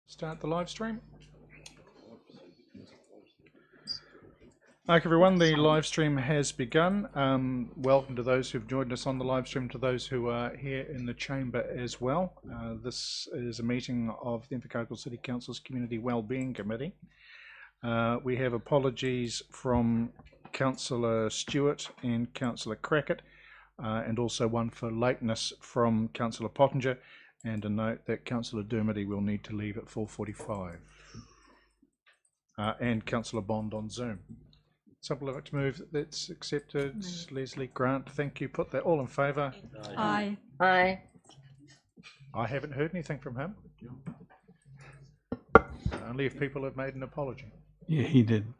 Start the live stream. Okay, everyone, the live stream has begun. Welcome to those who've joined us on the live stream, to those who are here in the chamber as well. This is a meeting of the Invercargill City Council's Community Wellbeing Committee. We have apologies from Councillor Stewart and Councillor Crackett, and also one for lateness from Councillor Pottinger, and a note that Councillor Dermody will need to leave at 4:45. And Councillor Bond on Zoom. Somebody like to move that's accepted. Leslie, Grant, thank you. Put that all in favour. Aye. Aye. I haven't heard anything from him. Only if people have made an apology. Yeah, he did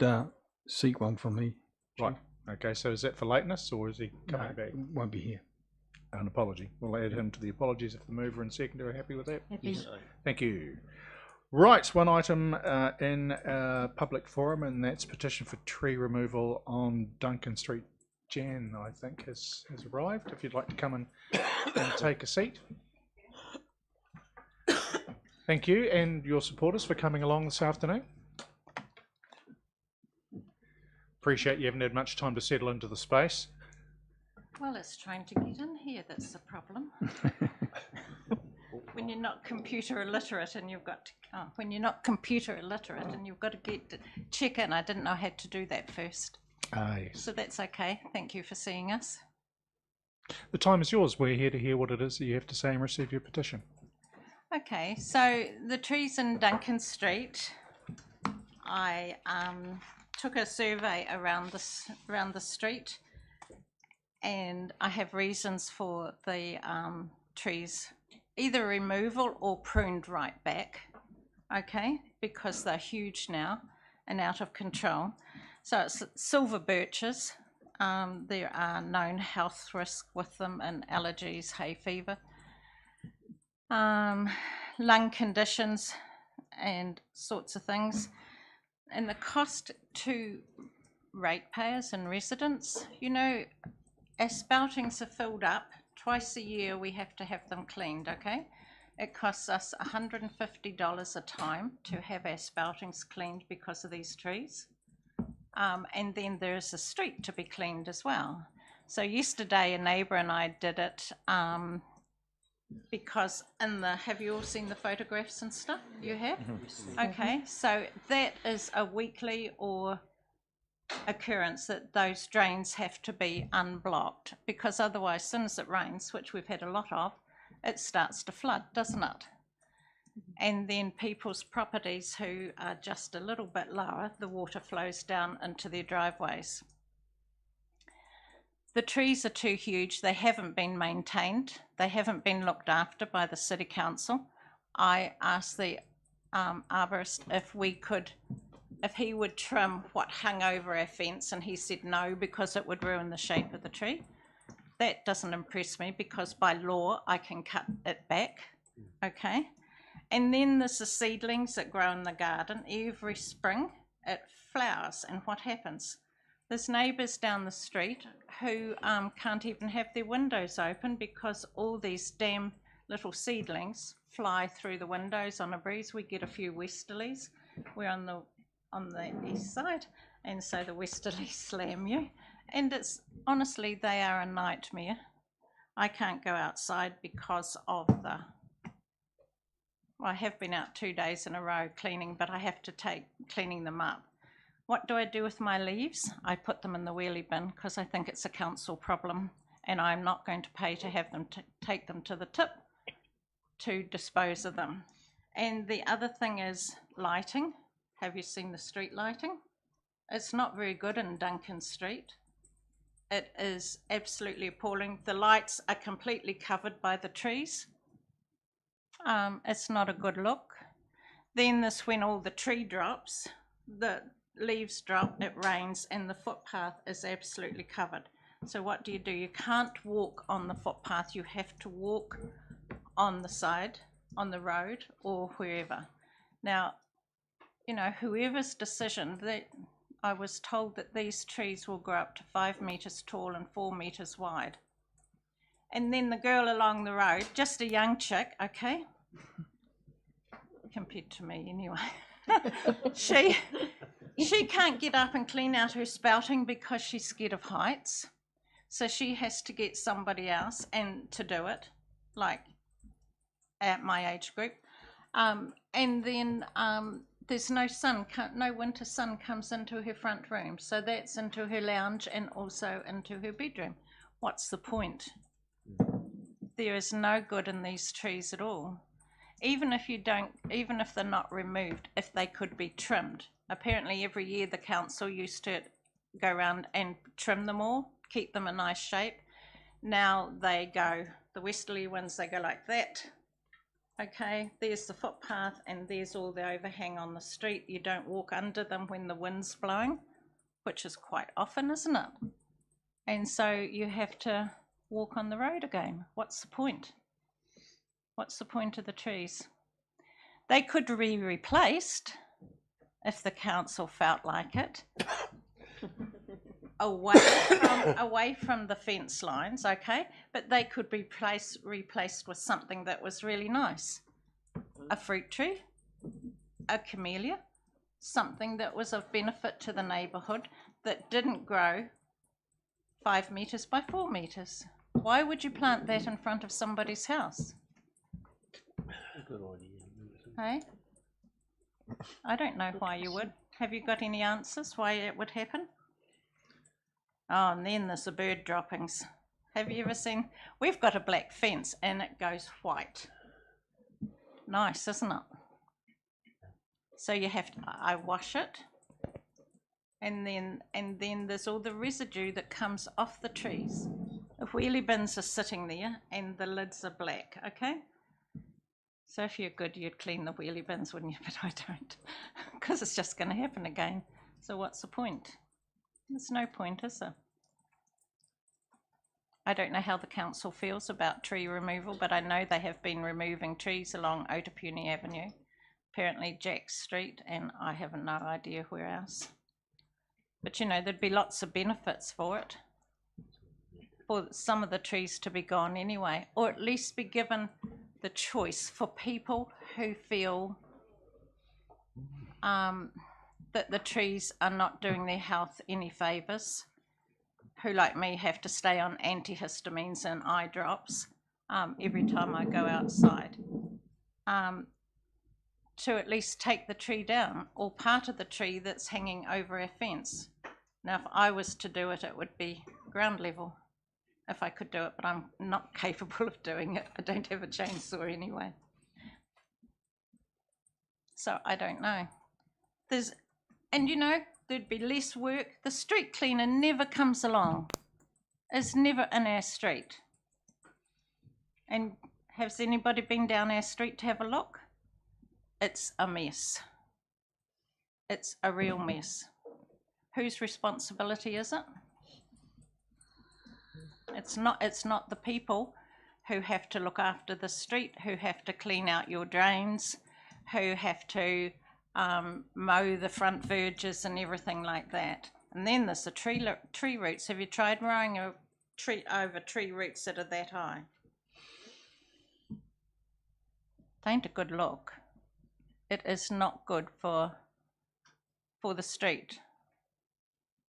seek one from me. Right. Okay, so is that for lateness or is he coming back? Won't be here. An apology. We'll add him to the apologies if the mover and seconder are happy with that. Happy. Thank you. Right, one item in public forum, and that's petition for tree removal on Duncan Street. Jan, I think, has arrived. If you'd like to come and take a seat. Thank you, and your supporters for coming along this afternoon. Appreciate you haven't had much time to settle into the space. Well, it's trying to get in here that's the problem. When you're not computer illiterate and you've got to, get to check in. I didn't know I had to do that first. Yes. So that's okay. Thank you for seeing us. The time is yours. We're here to hear what it is that you have to say and receive your petition. Okay, so the trees in Duncan Street, I took a survey around the street, and I have reasons for the trees either removal or pruned right back, okay, because they're huge now and out of control. So it's silver birches. There are known health risks with them and allergies, hay fever, lung conditions and sorts of things. And the cost to ratepayers and residents, you know, asphaltings are filled up. Twice a year we have to have them cleaned, okay? It costs us $150 a time to have asphaltings cleaned because of these trees. And then there's a street to be cleaned as well. So yesterday a neighbour and I did it because have you all seen the photographs and stuff? You have? Okay, so that is a weekly or occurrence that those drains have to be unblocked, because otherwise, as soon as it rains, which we've had a lot of, it starts to flood, doesn't it? And then people's properties who are just a little bit lower, the water flows down into their driveways. The trees are too huge. They haven't been maintained. They haven't been looked after by the City Council. I asked the arborist if he would trim what hung over our fence, and he said no, because it would ruin the shape of the tree. That doesn't impress me, because by law I can cut it back, okay? And then there's the seedlings that grow in the garden. Every spring it flowers, and what happens? There's neighbours down the street who can't even have their windows open because all these damn little seedlings fly through the windows on a breeze. We get a few westerlies. We're on the east side, and so the westerlies slam you, and it's honestly, they are a nightmare. I can't go outside because of I have been out 2 days in a row cleaning, but I have to take cleaning them up. What do I do with my leaves? I put them in the wheelie bin because I think it's a council problem, and I'm not going to pay to have them take them to the tip to dispose of them. And the other thing is lighting. Have you seen the street lighting? It's not very good in Duncan Street. It is absolutely appalling. The lights are completely covered by the trees. It's not a good look. Then this, when all the tree drops, the leaves drop, it rains, and the footpath is absolutely covered. So what do? You can't walk on the footpath. You have to walk on the side, on the road, or wherever. Now, you know, whoever's decision, that I was told that these trees will grow up to 5 meters tall and 4 meters wide. And then the girl along the road, just a young chick, okay, compared to me anyway. She can't get up and clean out her spouting because she's scared of heights. So she has to get somebody else and to do it, like at my age group. And then there's no sun, no winter sun comes into her front room. So that's into her lounge and also into her bedroom. What's the point? There is no good in these trees at all. Even if they're not removed, if they could be trimmed. Apparently every year the council used to go around and trim them all, keep them in nice shape. Now they go, the westerly ones, they go like that. Okay, there's the footpath and there's all the overhang on the street. You don't walk under them when the wind's blowing, which is quite often, isn't it? And so you have to walk on the road again. What's the point? What's the point of the trees? They could be replaced if the council felt like it. away from the fence lines, okay? But they could be replaced with something that was really nice. A fruit tree, a camellia, something that was of benefit to the neighbourhood that didn't grow 5 metres by 4 metres. Why would you plant that in front of somebody's house? Good idea. Hey? I don't know why you would. Have you got any answers why it would happen? Oh, and then there's the bird droppings. Have you ever seen? We've got a black fence and it goes white. Nice, isn't it? So you have to, I wash it, and then there's all the residue that comes off the trees. The wheelie bins are sitting there and the lids are black, okay? So if you're good, you'd clean the wheelie bins, wouldn't you? But I don't, because it's just going to happen again. So what's the point? There's no point, is there? I don't know how the council feels about tree removal, but I know they have been removing trees along Otapuni Avenue, apparently Jack Street, and I have no idea where else. But you know, there'd be lots of benefits for it, for some of the trees to be gone anyway, or at least be given the choice for people who feel that the trees are not doing their health any favours, who like me have to stay on antihistamines and eye drops every time I go outside, to at least take the tree down or part of the tree that's hanging over a fence. Now if I was to do it, it would be ground level if I could do it, but I'm not capable of doing it. I don't have a chainsaw anyway. So I don't know. And you know, there'd be less work. The street cleaner never comes along. It's never in our street. And has anybody been down our street to have a look? It's a mess. It's a real mess. Whose responsibility is it? It's not the people who have to look after the street, who have to clean out your drains, who have to mow the front verges and everything like that. And then there's the tree roots. Have you tried mowing a tree over tree roots that are that high? It ain't a good look. It is not good for the street.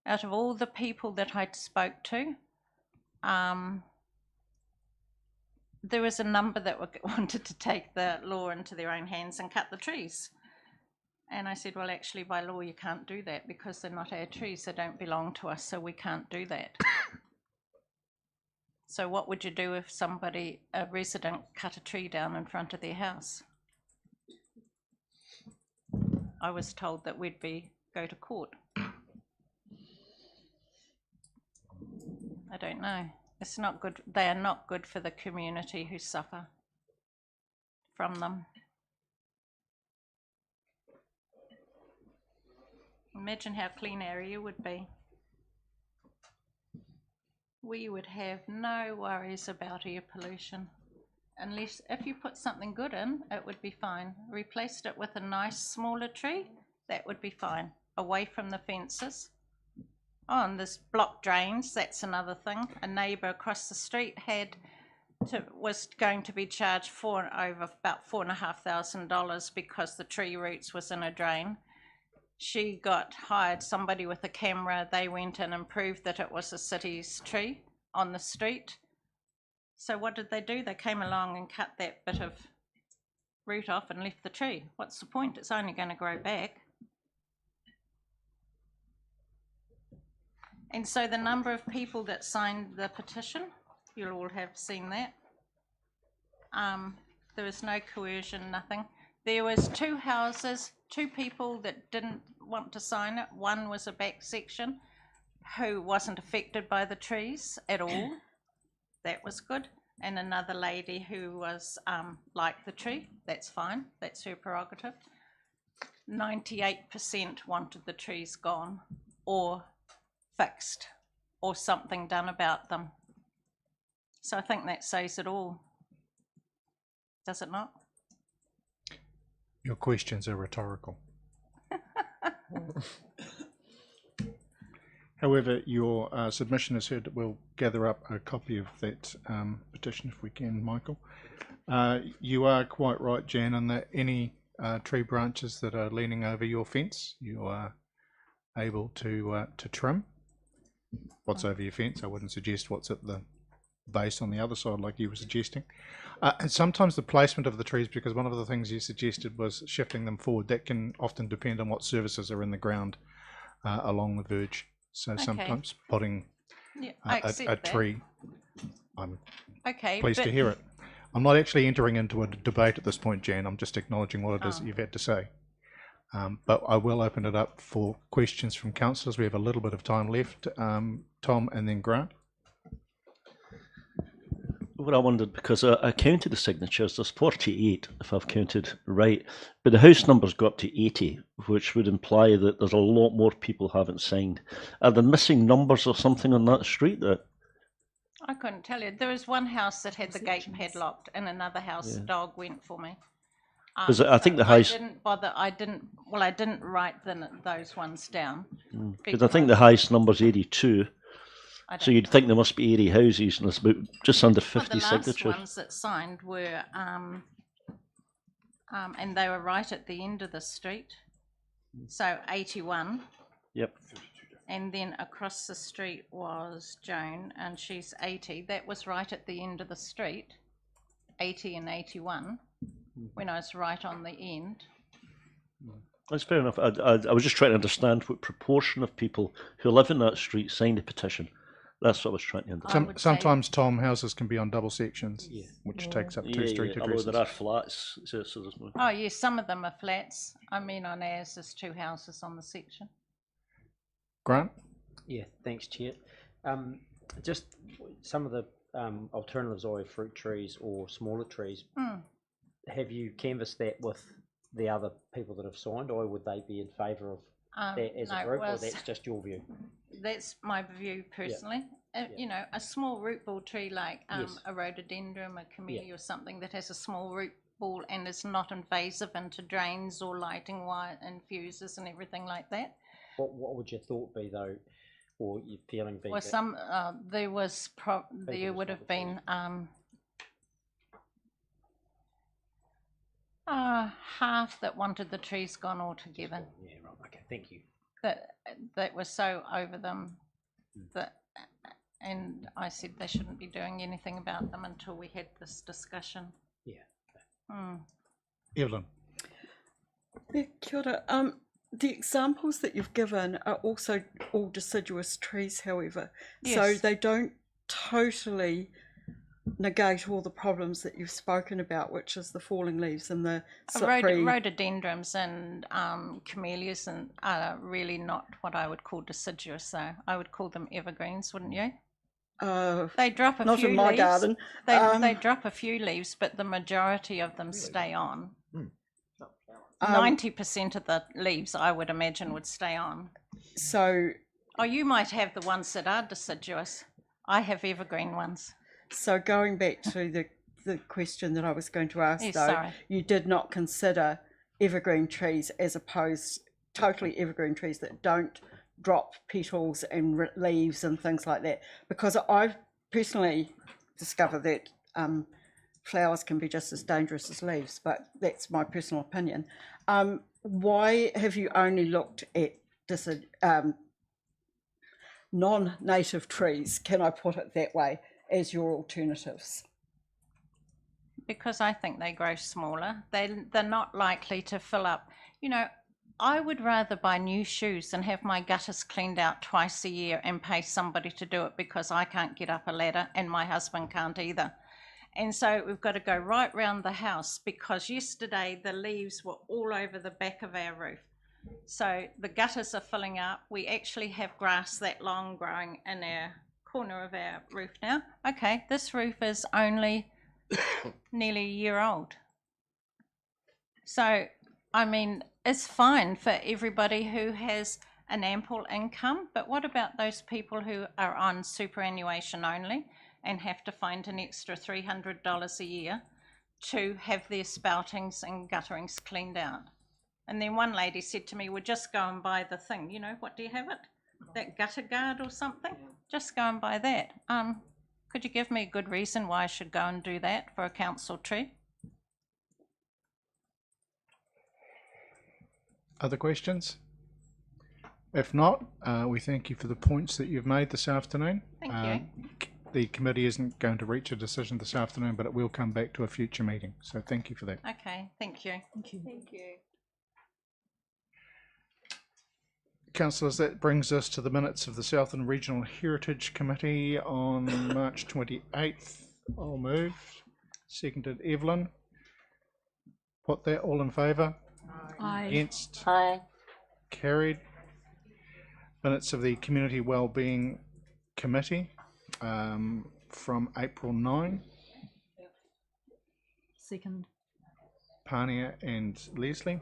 Out of all the people that I spoke to, there was a number that wanted to take the law into their own hands and cut the trees. And I said, well, actually, by law, you can't do that because they're not our trees. They don't belong to us, so we can't do that. So what would you do if a resident cut a tree down in front of their house? I was told that we'd go to court. I don't know. It's not good. They are not good for the community who suffer from them. Imagine how clean our air would be. We would have no worries about air pollution. Unless, if you put something good in, it would be fine. Replaced it with a nice smaller tree, that would be fine. Away from the fences. Oh, and there's blocked drains, that's another thing. A neighbour across the street had was going to be charged for over about $4,500 because the tree roots was in a drain. She hired somebody with a camera. They went in and proved that it was a city's tree on the street. So what did they do? They came along and cut that bit of root off and left the tree. What's the point? It's only going to grow back. And so the number of people that signed the petition, you'll all have seen that. There was no coercion, nothing. There was 2 houses, 2 people that didn't want to sign it. One was a back section who wasn't affected by the trees at all. That was good. And another lady who was liked the tree. That's fine. That's her prerogative. 98% wanted the trees gone or fixed or something done about them. So I think that says it all. Does it not? Your questions are rhetorical. However, your submission is heard. We'll gather up a copy of that petition if we can, Michael. You are quite right, Jan, in that any tree branches that are leaning over your fence, you are able to trim. What's over your fence? I wouldn't suggest what's at the base on the other side like you were suggesting. And sometimes the placement of the trees, because one of the things you suggested was shifting them forward, that can often depend on what services are in the ground along the verge. So sometimes potting a tree, I'm pleased to hear it. I'm not actually entering into a debate at this point, Jan. I'm just acknowledging what it is you've had to say. But I will open it up for questions from councillors. We have a little bit of time left. Tom and then Grant. What I wondered, because I counted the signatures, there's 48 if I've counted right, but the house numbers go up to 80, which would imply that there's a lot more people haven't signed. Are there missing numbers or something on that street? That I couldn't tell you. There was one house that had the gate padlocked, and another house the dog went for me. Because I think the house. I didn't bother. I didn't write those ones down. Because I think the highest number's 82. So you'd think there must be 80 houses, and there's about just under 50 signatures. The last ones that signed were, and they were right at the end of the street. So 81. Yep. And then across the street was Joan, and she's 80. That was right at the end of the street, 80 and 81, when I was right on the end. That's fair enough. I was just trying to understand what proportion of people who live in that street signed a petition. That's what I was trying to understand. Sometimes, Tom, houses can be on double sections, which takes up 2 street addresses. Although there are flats, so there's no... Oh, yes, some of them are flats. I mean, on ours, there's 2 houses on the section. Grant? Yeah, thanks, Chair. Just some of the alternatives, either fruit trees or smaller trees, have you canvassed that with the other people that have signed, or would they be in favour of that as a group, or that's just your view? That's my view personally. You know, a small root ball tree like a rhododendron, a camellia or something that has a small root ball and is not invasive into drains or lighting wire and fuses and everything like that. What would your thought be though, or your feeling be? Well, there would have been half that wanted the trees gone altogether. Yeah, right. Okay, thank you. That was so over them that, and I said they shouldn't be doing anything about them until we had this discussion. Yeah. Evelyn. Yeah, kia ora. The examples that you've given are also all deciduous trees, however, so they don't totally negate all the problems that you've spoken about, which is the falling leaves and the slippery... Rhododendrons and camellias and are really not what I would call deciduous, though. I would call them evergreens, wouldn't you? They drop a few leaves. Not in my garden. They drop a few leaves, but the majority of them stay on. 90% of the leaves, I would imagine, would stay on. So... Oh, you might have the ones that are deciduous. I have evergreen ones. So going back to the question that I was going to ask, you did not consider evergreen trees as opposed totally evergreen trees that don't drop petals and leaves and things like that, because I've personally discovered that flowers can be just as dangerous as leaves, but that's my personal opinion. Why have you only looked at non-native trees, can I put it that way, as your alternatives? Because I think they grow smaller. They're not likely to fill up. You know, I would rather buy new shoes than have my gutters cleaned out twice a year and pay somebody to do it because I can't get up a ladder and my husband can't either. And so we've got to go right round the house because yesterday the leaves were all over the back of our roof. So the gutters are filling up. We actually have grass that long growing in our corner of our roof now. Okay, this roof is only nearly a year old. So, I mean, it's fine for everybody who has an ample income, but what about those people who are on superannuation only and have to find an extra $300 a year to have their spoutings and gutterings cleaned out? And then one lady said to me, well, just go and buy the thing. You know, what do you have it? That gutter guard or something? Just go and buy that. Could you give me a good reason why I should go and do that for a council tree? Other questions? If not, we thank you for the points that you've made this afternoon. Thank you. The committee isn't going to reach a decision this afternoon, but it will come back to a future meeting. So thank you for that. Okay, thank you. Thank you. Thank you. Councillors, that brings us to the minutes of the Southern Regional Heritage Committee on March 28th. I'll move. Seconded Evelyn. Put that, all in favour? Aye. Against? Aye. Carried. Minutes of the Community Wellbeing Committee from April 9. Second. Pania and Leslie.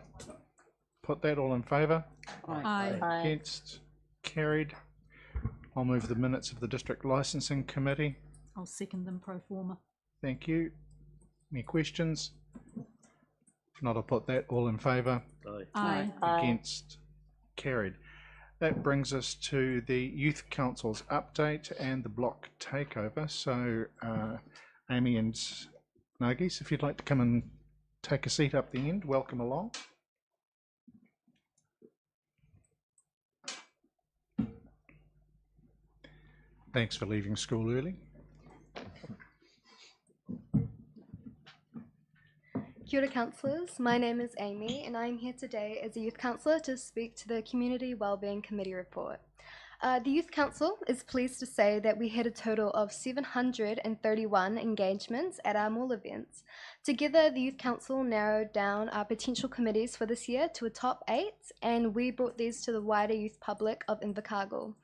Put that, all in favour? Aye. Aye. Against? Carried. I'll move the minutes of the District Licensing Committee. I'll second them pro forma. Thank you. Any questions? If not, I'll put that, all in favour? Aye. Aye. Against? Carried. That brings us to the Youth Council's update and the block takeover. So, Amy and Nagis, if you'd like to come and take a seat up the end, welcome along. Thanks for leaving school early. Kia ora councillors, my name is Amy and I am here today as a youth councillor to speak to the Community Wellbeing Committee report. The Youth Council is pleased to say that we had a total of 731 engagements at our mall events. Together, the Youth Council narrowed down our potential committees for this year to a top 8, and we brought these to the wider youth public of Invercargill.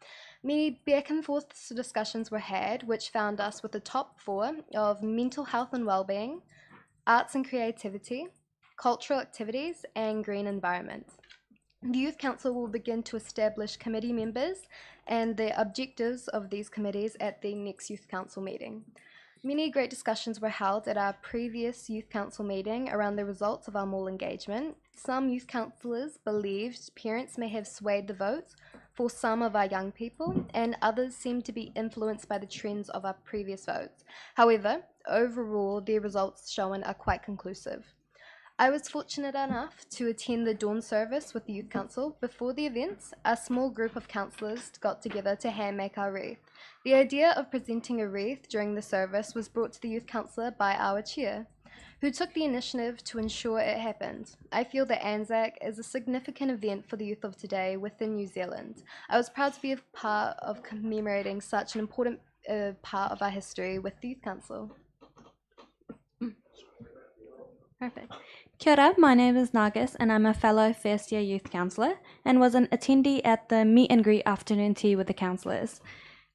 Many back and forth discussions were had, which found us with the top 4 of mental health and wellbeing, arts and creativity, cultural activities, and green environment. The Youth Council will begin to establish committee members and the objectives of these committees at the next Youth Council meeting. Many great discussions were held at our previous Youth Council meeting around the results of our mall engagement. Some youth councillors believed parents may have swayed the votes for some of our young people, and others seemed to be influenced by the trends of our previous votes. However, overall, their results shown are quite conclusive. I was fortunate enough to attend the dawn service with the Youth Council. Before the events, a small group of councillors got together to hand make our wreath. The idea of presenting a wreath during the service was brought to the Youth Councillor by our chair, who took the initiative to ensure it happened. I feel that Anzac is a significant event for the youth of today within New Zealand. I was proud to be a part of commemorating such an important part of our history with the Youth Council. Perfect. Kia ora, my name is Nagis and I'm a fellow first year youth counsellor and was an attendee at the meet and greet afternoon tea with the counsellors.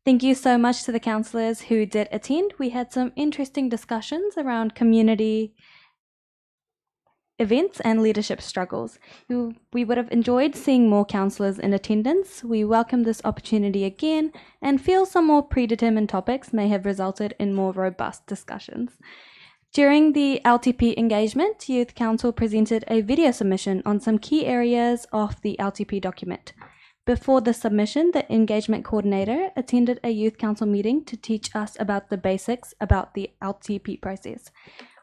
Thank you so much to the counsellors who did attend. We had some interesting discussions around community events and leadership struggles. We would have enjoyed seeing more counsellors in attendance. We welcome this opportunity again and feel some more predetermined topics may have resulted in more robust discussions. During the LTP engagement, Youth Council presented a video submission on some key areas of the LTP document. Before the submission, the engagement coordinator attended a youth council meeting to teach us about the basics about the LTP process.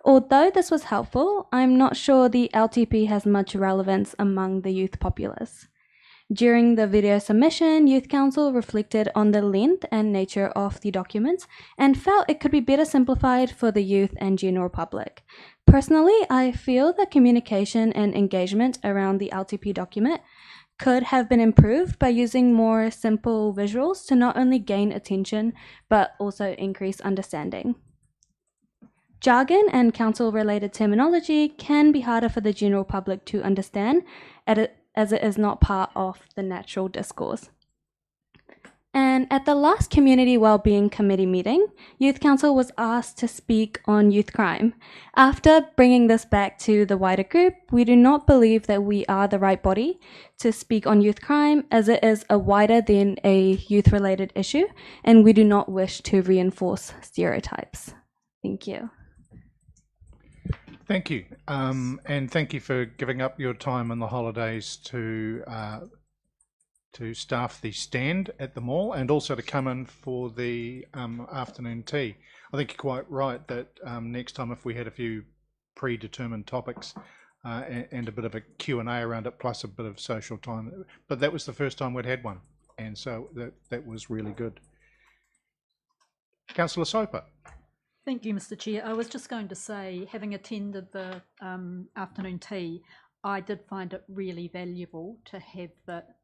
Although this was helpful, I'm not sure the LTP has much relevance among the youth populace. During the video submission, Youth Council reflected on the length and nature of the documents and felt it could be better simplified for the youth and general public. Personally, I feel that communication and engagement around the LTP document could have been improved by using more simple visuals to not only gain attention, but also increase understanding. Jargon and council-related terminology can be harder for the general public to understand as it is not part of the natural discourse. And at the last Community Wellbeing Committee meeting, Youth Council was asked to speak on youth crime. After bringing this back to the wider group, we do not believe that we are the right body to speak on youth crime, as it is a wider than a youth-related issue, and we do not wish to reinforce stereotypes. Thank you. Thank you, and thank you for giving up your time on the holidays to staff the stand at the mall, and also to come in for the afternoon tea. I think you're quite right that next time, if we had a few predetermined topics and a bit of a Q&A around it, plus a bit of social time, but that was the first time we'd had one, and so that was really good. Councillor Soper. Thank you, Mr. Chair. I was just going to say, having attended the afternoon tea, I did find it really valuable to have that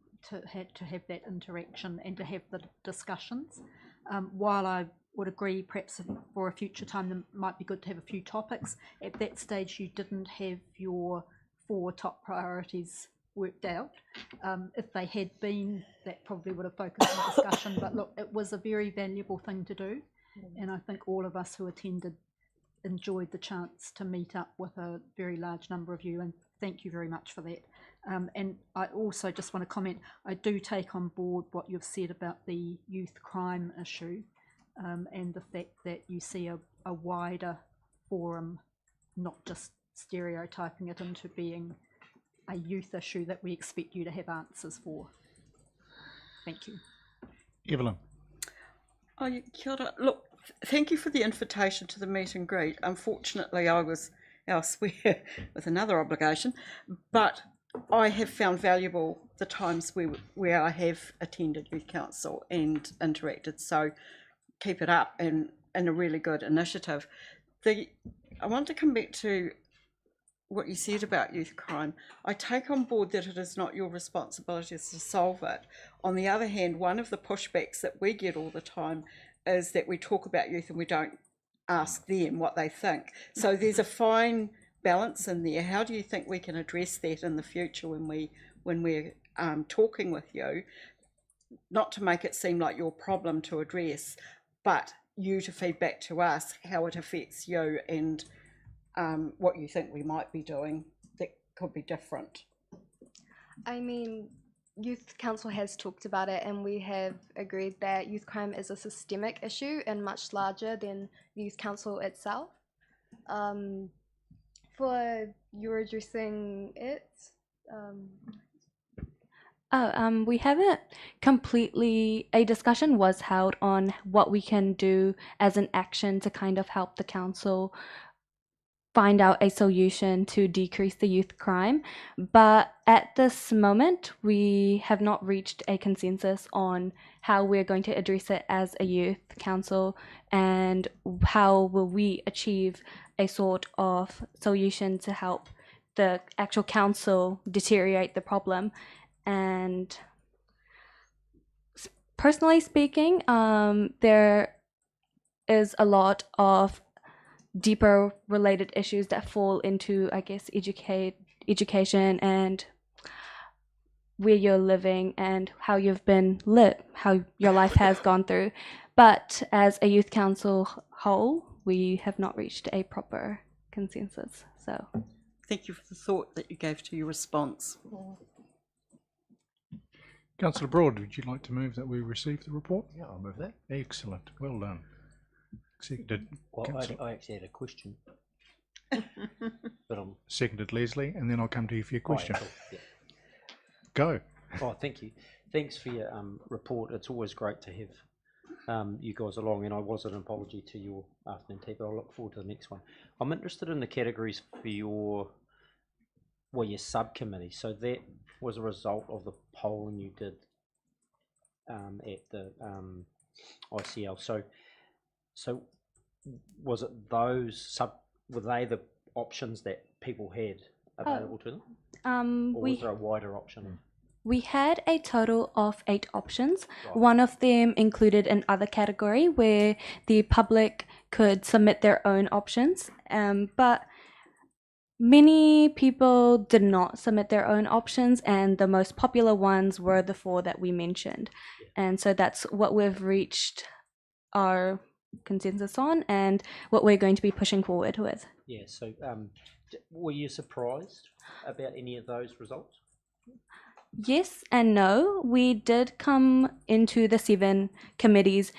interaction and to have the discussions. While I would agree, perhaps for a future time, it might be good to have a few topics. At that stage, you didn't have your 4 top priorities worked out. If they had been, that probably would have focused on discussion. But look, it was a very valuable thing to do. And I think all of us who attended enjoyed the chance to meet up with a very large number of you, and thank you very much for that. And I also just want to comment, I do take on board what you've said about the youth crime issue, and the fact that you see a wider forum, not just stereotyping it into being a youth issue that we expect you to have answers for. Thank you. Evelyn. Oh, kia ora. Look, thank you for the invitation to the meet and greet. Unfortunately, I was elsewhere with another obligation, but I have found valuable the times where I have attended Youth Council and interacted, so keep it up, and a really good initiative. I want to come back to what you said about youth crime. I take on board that it is not your responsibility to solve it. On the other hand, one of the pushbacks that we get all the time is that we talk about youth and we don't ask them what they think. So there's a fine balance in there. How do you think we can address that in the future when we're talking with you? Not to make it seem like your problem to address, but you to feed back to us how it affects you and what you think we might be doing that could be different. I mean, Youth Council has talked about it, and we have agreed that youth crime is a systemic issue and much larger than the Youth Council itself. For you addressing it, we haven't completely, a discussion was held on what we can do as an action to kind of help the council find out a solution to decrease the youth crime, but at this moment we have not reached a consensus on how we're going to address it as a youth council, and how will we achieve a sort of solution to help the actual council deteriorate the problem. And personally speaking, there is a lot of deeper related issues that fall into, I guess, education and where you're living and how you've been lit, how your life has gone through. But as a youth council whole, we have not reached a proper consensus. So thank you for the thought that you gave to your response. Councillor Broad, would you like to move that we receive the report? Yeah, I'll move that. Excellent, well done. Seconded. Well, I actually had a question. But Seconded Leslie, and then I'll come to you for your question. Cool. Yeah. Go. Oh, thank you. Thanks for your report. It's always great to have you guys along, and I was an apology to your afternoon tea, but I'll look forward to the next one. I'm interested in the categories for your subcommittee. So that was a result of the polling you did at the ICL. So was it were they the options that people had available to them? Or was there a wider option? We had a total of 8 options. Right. One of them included an other category where the public could submit their own options, but many people did not submit their own options, and the most popular ones were the 4 that we mentioned. And so that's what we've reached our consensus on and what we're going to be pushing forward with. Yeah, so were you surprised about any of those results? Yes and no. We did come into the 7 committees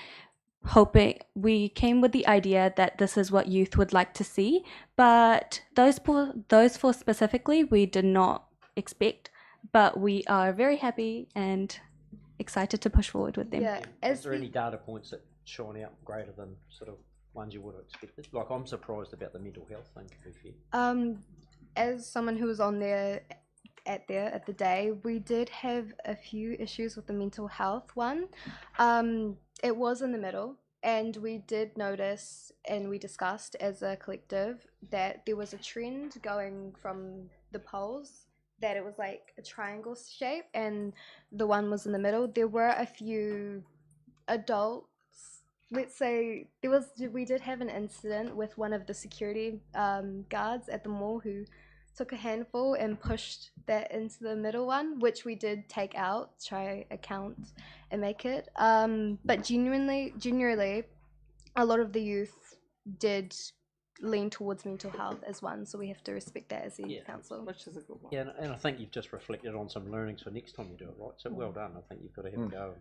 hoping, we came with the idea that this is what youth would like to see, but those 4 specifically we did not expect, but we are very happy and excited to push forward with them. Yeah, Is there any data points that shine out greater than sort of ones you would have expected? Like, I'm surprised about the mental health thing, to be fair. As someone who was on there at the day, we did have a few issues with the mental health one. It was in the middle, and we did notice, and we discussed as a collective, that there was a trend going from the polls, that it was like a triangle shape, and the one was in the middle. There were a few adults, let's say, we did have an incident with one of the security guards at the mall who took a handful and pushed that into the middle one, which we did take out, try account and make it. But generally, a lot of the youth did lean towards mental health as one, so we have to respect that as the youth council. Which is a good one. Yeah, and I think you've just reflected on some learnings for next time you do it, right? So well done. I think you've got to have a go.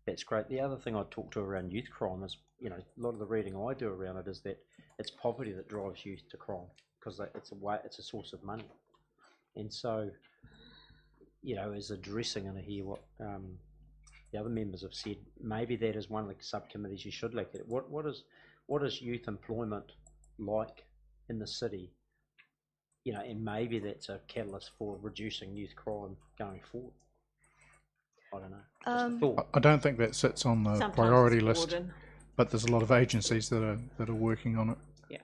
That's great. The other thing I talk to around youth crime is, a lot of the reading I do around it is that it's poverty that drives youth to crime, because it's a source of money. And so, as addressing, and I hear what the other members have said, maybe that is one of the subcommittees you should look at. What is youth employment like in the city? And maybe that's a catalyst for reducing youth crime going forward. I don't know. Just a thought. I don't think that sits on the Sometimes priority it's list, broadened. but there's a lot of agencies that are working on it. Yeah.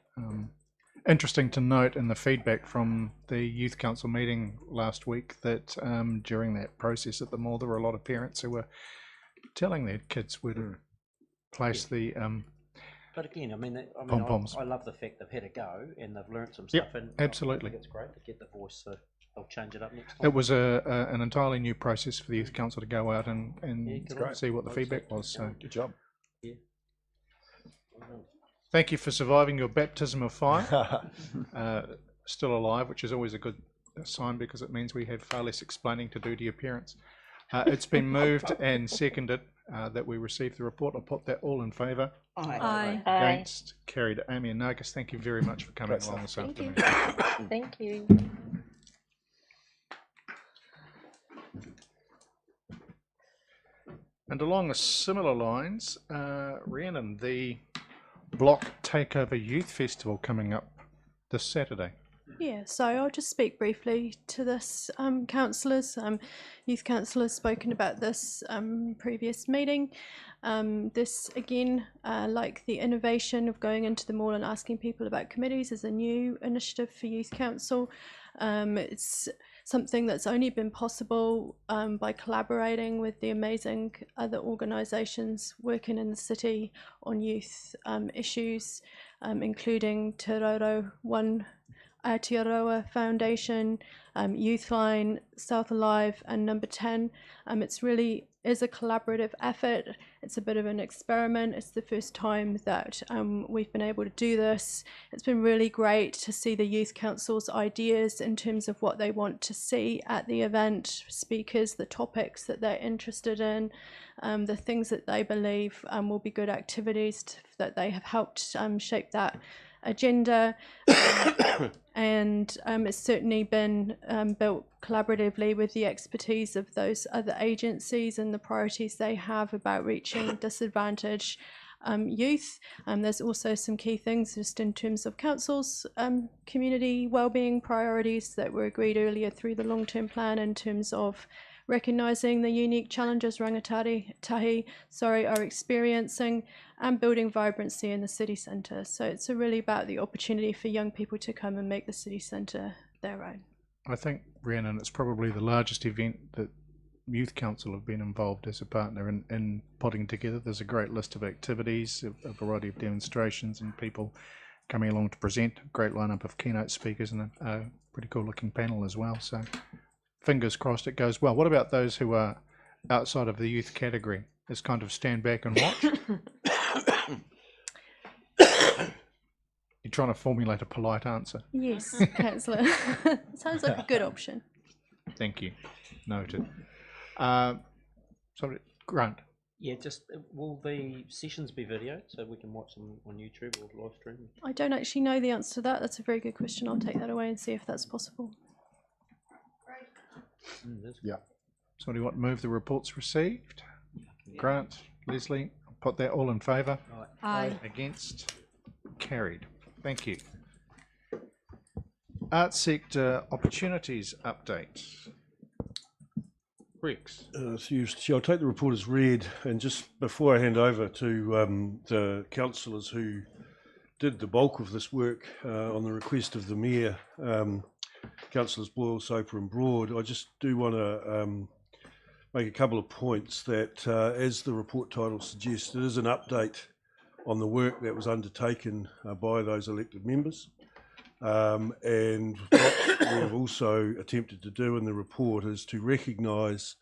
Interesting to note in the feedback from the youth council meeting last week that during that process at the mall, there were a lot of parents who were telling their kids where to place the But again, pom-poms. I love the fact they've had a go and they've learnt some stuff. And absolutely. I think it's great to get the voice, so they'll change it up next time. It was an entirely new process for the youth council to go out and see what the feedback was. So good job. Yeah. Thank you for surviving your baptism of fire. Still alive, which is always a good sign because it means we have far less explaining to do to your parents. It's been moved and seconded that we receive the report. I'll put that all in favour. Aye. Against, carried. Amy and Nagus, thank you very much for coming along this afternoon. Thank you. And along similar lines, Rhiannon, the Block Takeover Youth Festival coming up this Saturday. Yeah, so I'll just speak briefly to this. Councillors, youth councillors spoken about this previous meeting. This again, like the innovation of going into the mall and asking people about committees, is a new initiative for youth council. It's something that's only been possible by collaborating with the amazing other organisations working in the city on youth issues, including Te Roro Aotearoa Foundation, Youthline, South Alive and Number 10. It's really is a collaborative effort. It's a bit of an experiment. It's the first time that we've been able to do this. It's been really great to see the Youth Council's ideas in terms of what they want to see at the event, speakers, the topics that they're interested in, the things that they believe will be good activities that they have helped shape that agenda, and it's certainly been built collaboratively with the expertise of those other agencies and the priorities they have about reaching disadvantaged youth. There's also some key things just in terms of council's community wellbeing priorities that were agreed earlier through the long-term plan in terms of recognising the unique challenges rangatahi are experiencing and building vibrancy in the city centre. So it's really about the opportunity for young people to come and make the city centre their own. I think, Rhiannon, it's probably the largest event that Youth Council have been involved as a partner in putting together. There's a great list of activities, a variety of demonstrations and people coming along to present. A great lineup of keynote speakers and a pretty cool looking panel as well. So fingers crossed it goes well. What about those who are outside of the youth category? Just kind of stand back and watch? You're trying to formulate a polite answer. Yes, Councillor. Sounds like a good option. Thank you. Noted. Sorry, Grant. Yeah, just will the sessions be videoed so we can watch them on YouTube or live stream? I don't actually know the answer to that. That's a very good question. I'll take that away and see if that's possible. Yeah. Somebody want to move the reports received? Yeah. Grant, Leslie, put that all in favour. Aye. Against? Carried. Thank you. Arts sector opportunities update. Rex. I'll take the report as read, and just before I hand over to the councillors who did the bulk of this work on the request of the Mayor, Councillors Boyle, Soper and Broad, I just do want to make a couple of points that, as the report title suggests, it is an update on the work that was undertaken by those elected members. And what we have also attempted to do in the report is to recognise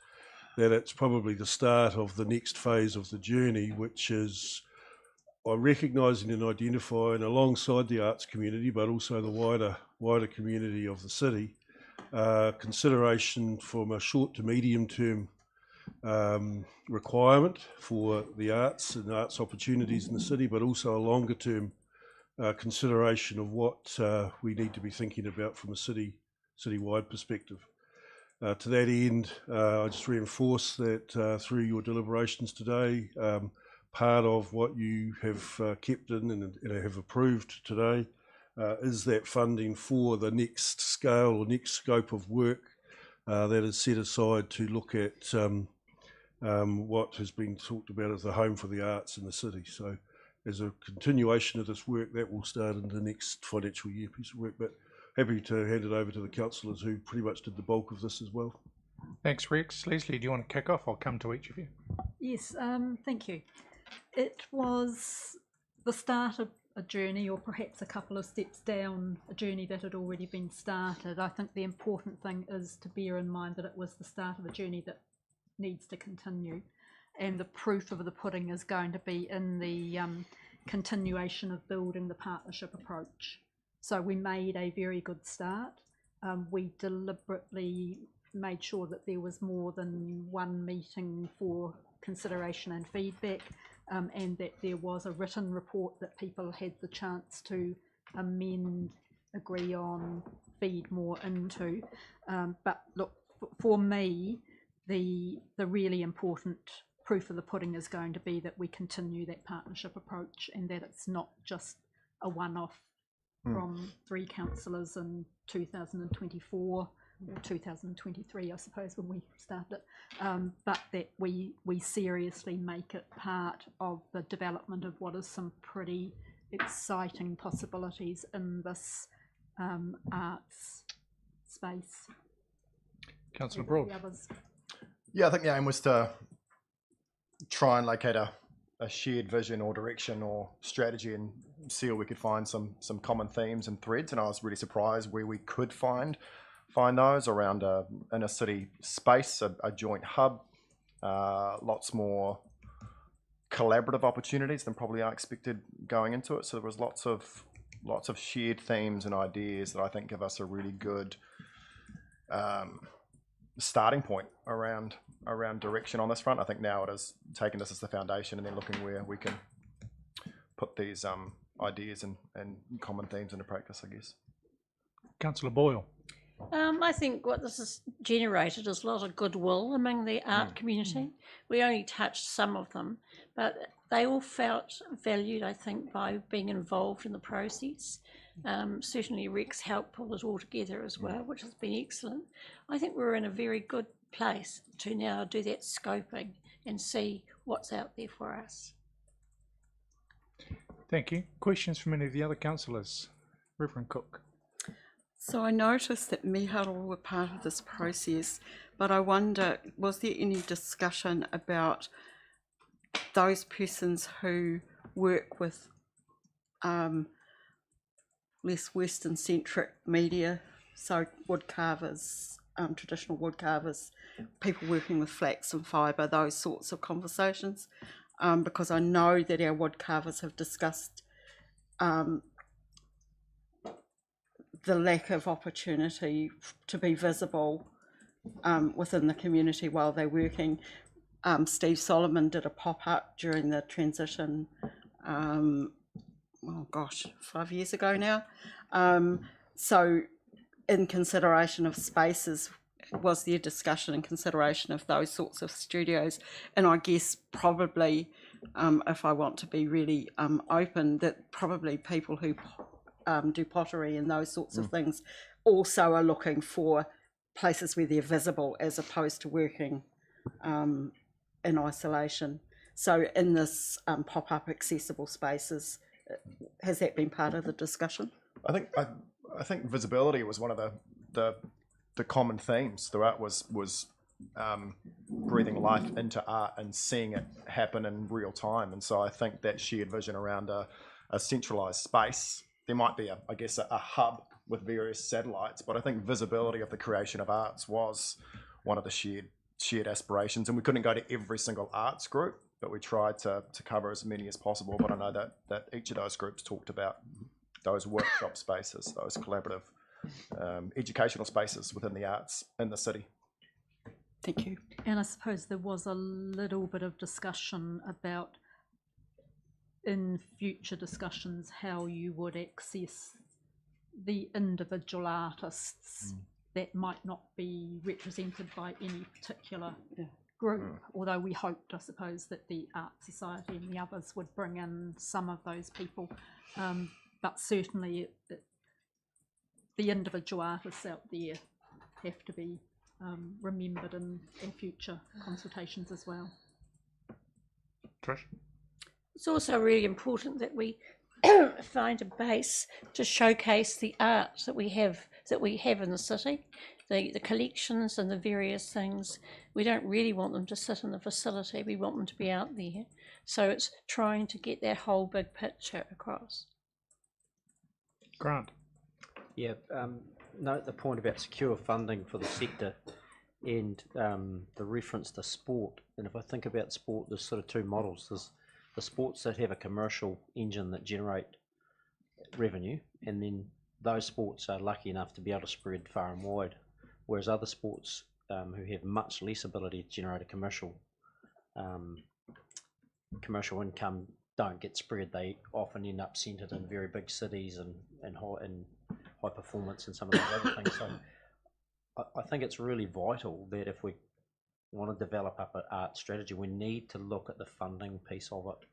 that it's probably the start of the next phase of the journey, which is recognising and identifying alongside the arts community, but also the wider community of the city, consideration from a short to medium term requirement for the arts and arts opportunities in the city, but also a longer term consideration of what we need to be thinking about from a citywide perspective. To that end, I just reinforce that through your deliberations today, part of what you have kept in and have approved today is that funding for the next scale or next scope of work that is set aside to look at what has been talked about as the home for the arts in the city. So as a continuation of this work, that will start in the next financial year piece of work, but happy to hand it over to the councillors who pretty much did the bulk of this as well. Thanks, Rex. Leslie, do you want to kick off? I'll come to each of you. Yes, thank you. It was the start of a journey, or perhaps a couple of steps down a journey that had already been started. I think the important thing is to bear in mind that it was the start of a journey that needs to continue, and the proof of the pudding is going to be in the continuation of building the partnership approach. So we made a very good start. We deliberately made sure that there was more than one meeting for consideration and feedback, and that there was a written report that people had the chance to amend, agree on, feed more into. But look, for me, the really important proof of the pudding is going to be that we continue that partnership approach, and that it's not just a one-off from 3 councillors in 2024 or 2023, I suppose, when we started, but that we seriously make it part of the development of what is some pretty exciting possibilities in this arts space. Councillor Broad. Yeah, I think the aim was to try and locate a shared vision or direction or strategy and see if we could find some common themes and threads, and I was really surprised where we could find those around a inner city space, a joint hub, lots more collaborative opportunities than probably I expected going into it. So there was lots of shared themes and ideas that I think give us a really good starting point around direction on this front. I think now it is taking this as the foundation and then looking where we can put these ideas and common themes into practice, I guess. Councillor Boyle. I think what this has generated is a lot of goodwill among the art community. We only touched some of them, but they all felt valued, I think, by being involved in the process. Certainly Rex helped pull it all together as well, which has been excellent. I think we're in a very good place to now do that scoping and see what's out there for us. Thank you. Questions from any of the other councillors? Reverend Cook. So I noticed that Miharo were part of this process, but I wonder, was there any discussion about those persons who work with less Western-centric media, so wood carvers, traditional wood carvers, people working with flax and fibre, those sorts of conversations? Because I know that our wood carvers have discussed the lack of opportunity to be visible within the community while they're working. Steve Solomon did a pop-up during the transition, 5 years ago now. So in consideration of spaces, was there discussion and consideration of those sorts of studios? And I guess probably, if I want to be really open, that probably people who do pottery and those sorts of things also are looking for places where they're visible as opposed to working in isolation. So in this pop-up accessible spaces, has that been part of the discussion? I think visibility was one of the common themes throughout. Was breathing life into art and seeing it happen in real time. And so I think that shared vision around a centralized space. There might be, a hub with various satellites, but I think visibility of the creation of arts was one of the shared aspirations. And we couldn't go to every single arts group, but we tried to cover as many as possible. But I know that each of those groups talked about those workshop spaces, those collaborative educational spaces within the arts in the city. Thank you. And I suppose there was a little bit of discussion about, in future discussions, how you would access the individual artists that might not be represented by any particular group, although we hoped, I suppose, that the Art Society and the others would bring in some of those people, but certainly the individual artists out there have to be remembered in future consultations as well. Trish? It's also really important that we find a base to showcase the art that we have in the city, the collections and the various things. We don't really want them to sit in the facility. We want them to be out there. So it's trying to get that whole big picture across. Grant. Yeah, note the point about secure funding for the sector and the reference to sport. And if I think about sport, there's sort of two models. There's the sports that have a commercial engine that generate revenue, and then those sports are lucky enough to be able to spread far and wide, whereas other sports who have much less ability to generate a commercial income don't get spread. They often end up centred in very big cities and high performance and some of those other things. So I think it's really vital that if we want to develop up an art strategy, we need to look at the funding piece of it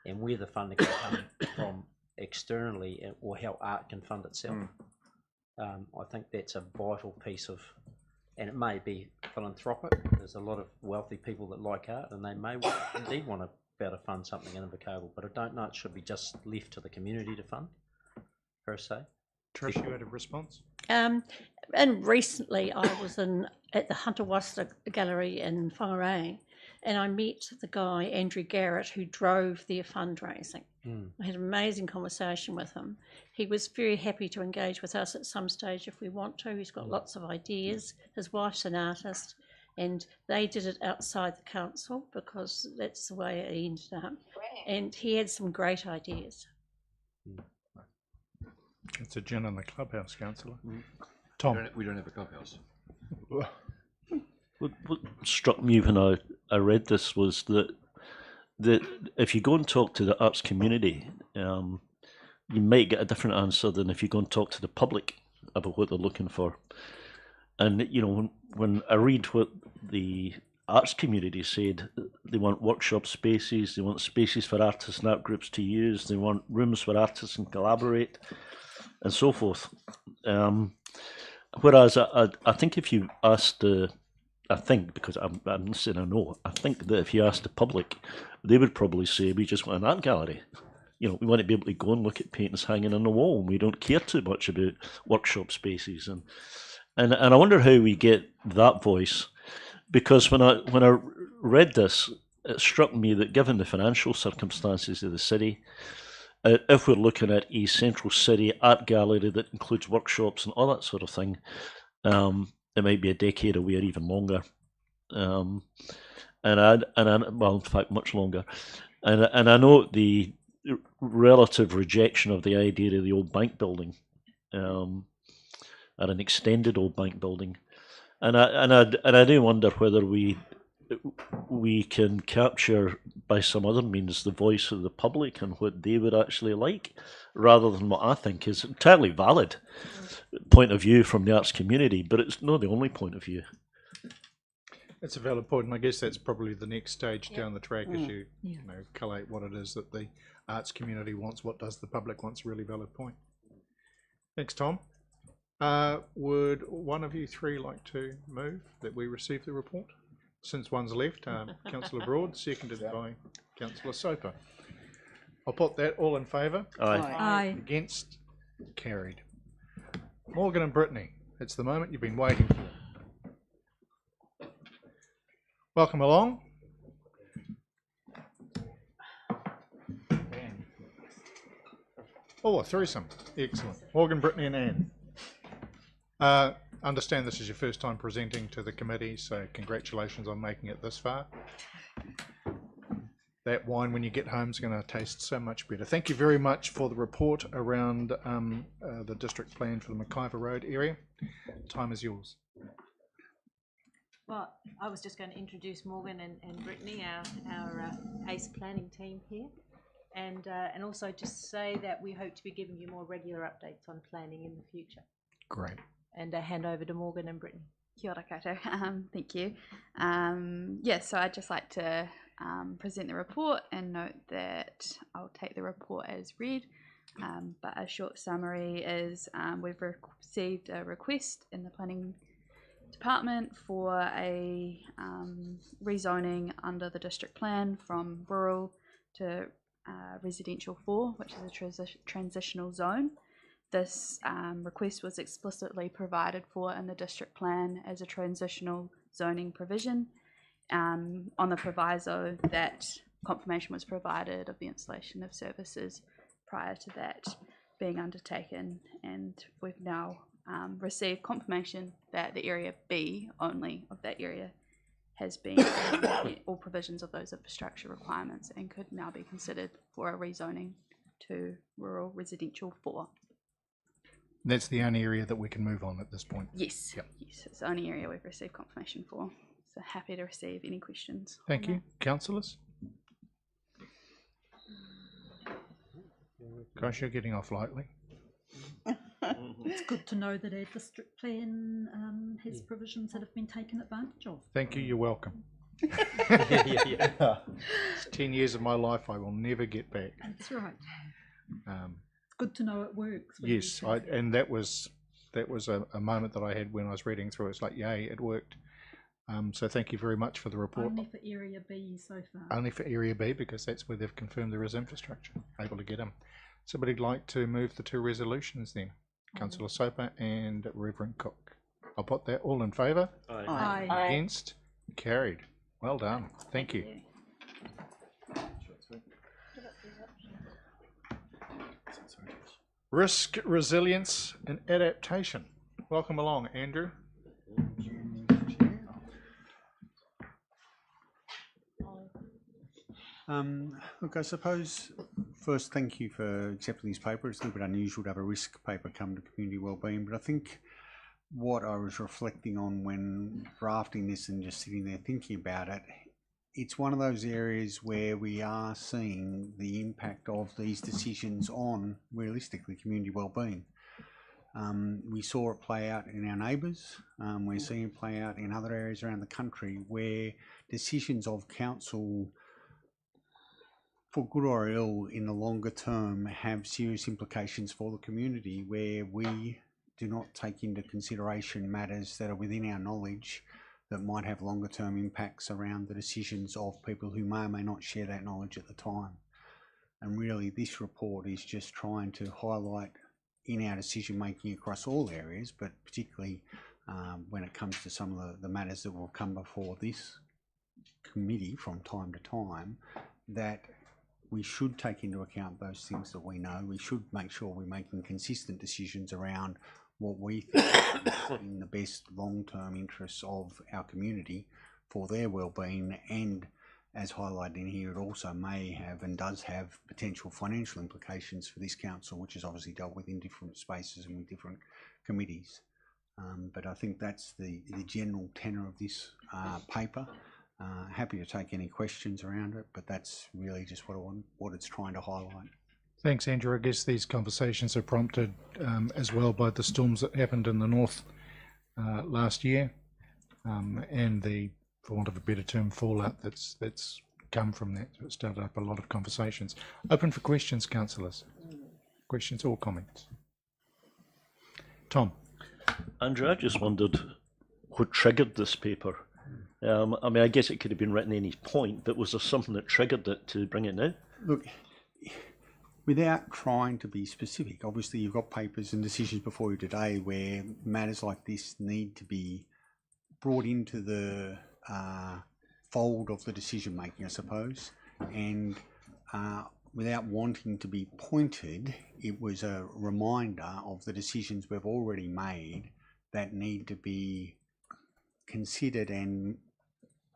and where the funding can come from externally, or how art can fund itself. I think that's a vital piece of, and it may be philanthropic. There's a lot of wealthy people that like art, and they may indeed want to be able to fund something in Invercargill, but I don't know it should be just left to the community to fund, per se. Trish, you had a response? And recently I was at the Hunter Wasta Gallery in Whangarei, and I met the guy, Andrew Garrett, who drove their fundraising. I had an amazing conversation with him. He was very happy to engage with us at some stage if we want to. He's got lots of ideas. His wife's an artist, and they did it outside the council because that's the way it ended up. And he had some great ideas. It's a gin in the clubhouse, councillor. Tom. We don't have a clubhouse. What struck me when I read this was that if you go and talk to the arts community, you might get a different answer than if you go and talk to the public about what they're looking for. And you know, when I read what the arts community said, they want workshop spaces, they want spaces for artists and art groups to use, they want rooms where artists can collaborate, and so forth. Whereas I think if you asked I think, because I'm not saying I know, I think that if you asked the public, they would probably say we just want an art gallery. You know, we want to be able to go and look at paintings hanging on the wall, and we don't care too much about workshop spaces. And I wonder how we get that voice, because when I read this, it struck me that given the financial circumstances of the city, if we're looking at a central city art gallery that includes workshops and all that sort of thing, it might be a decade away or even longer, well, in fact, much longer. And I know the relative rejection of the idea of the old bank building, and an extended old bank building, and I do wonder whether we can capture by some other means the voice of the public and what they would actually like, rather than what I think is entirely valid point of view from the arts community, but it's not the only point of view. It's a valid point, and I guess that's probably the next stage down the track as you know, collate what it is that the arts community wants, what does the public want's a really valid point. Thanks, Tom. Would one of you three like to move that we receive the report? Since one's left, Councillor Broad, seconded by Councillor Soper. I'll put that all in favour. Aye. Against? Carried. Morgan and Brittany, it's the moment you've been waiting for. Welcome along. Oh, a threesome. Excellent. Morgan, Brittany and Anne. Understand this is your first time presenting to the committee, so congratulations on making it this far. That wine when you get home is going to taste so much better. Thank you very much for the report around the district plan for the McIver Road area. Time is yours. Well, I was just going to introduce Morgan and Brittany, our ACE planning team here, and also just say that we hope to be giving you more regular updates on planning in the future. Great. And hand over to Morgan and Brittany. Kia ora koutou. Thank you. So I'd just like to present the report and note that I'll take the report as read, but a short summary is we've received a request in the planning department for a rezoning under the district plan from rural to residential 4, which is a transitional zone. This request was explicitly provided for in the district plan as a transitional zoning provision, on the proviso that confirmation was provided of the installation of services prior to that being undertaken, and we've now received confirmation that the area B only of that area has been met all provisions of those infrastructure requirements and could now be considered for a rezoning to rural residential 4. That's the only area that we can move on at this point. Yes, yep. Yes, it's the only area we've received confirmation for. So happy to receive any questions. Thank you. Councillors? Gosh, you're getting off lightly. It's good to know that our district plan has provisions that have been taken advantage of. Thank you, you're welcome. It's 10 years of my life I will never get back. That's right. It's good to know it works. Yes, and that was a moment that I had when I was reading through. It's like, yay, it worked. So thank you very much for the report. Only for Area B so far. Only for Area B, because that's where they've confirmed there is infrastructure, able to get them. Somebody'd like to move the two resolutions then? Councillor Soper and Reverend Cook. I'll put that all in favour. Aye. Against? Carried. Well done. Thank you. Risk, resilience and adaptation. Welcome along, Andrew. Look, I suppose first, thank you for accepting this paper. It's a little bit unusual to have a risk paper come to community wellbeing, but I think what I was reflecting on when drafting this and just sitting there thinking about it it's one of those areas where we are seeing the impact of these decisions on, realistically, community wellbeing. We saw it play out in our neighbours. We're seeing it play out in other areas around the country where decisions of council, for good or ill, in the longer term, have serious implications for the community, where we do not take into consideration matters that are within our knowledge that might have longer term impacts around the decisions of people who may or may not share that knowledge at the time. And really, this report is just trying to highlight in our decision making across all areas, but particularly when it comes to some of the matters that will come before this committee from time to time, that we should take into account those things that we know. We should make sure we're making consistent decisions around what we think is in the best long-term interests of our community for their well-being, and as highlighted in here, it also may have and does have potential financial implications for this council, which is obviously dealt with in different spaces and with different committees. But I think that's the general tenor of this paper. Happy to take any questions around it, but that's really just what it's trying to highlight. Thanks, Andrew. I guess these conversations are prompted as well by the storms that happened in the north last year, and the, for want of a better term, fallout that's come from that. So it started up a lot of conversations. Open for questions, councillors. Questions or comments? Tom. Andrew, I just wondered what triggered this paper. I mean, I guess it could have been written at any point, but was there something that triggered it to bring it now? Look, without trying to be specific, obviously you've got papers and decisions before you today where matters like this need to be brought into the fold of the decision making, I suppose, and without wanting to be pointed, it was a reminder of the decisions we've already made that need to be considered and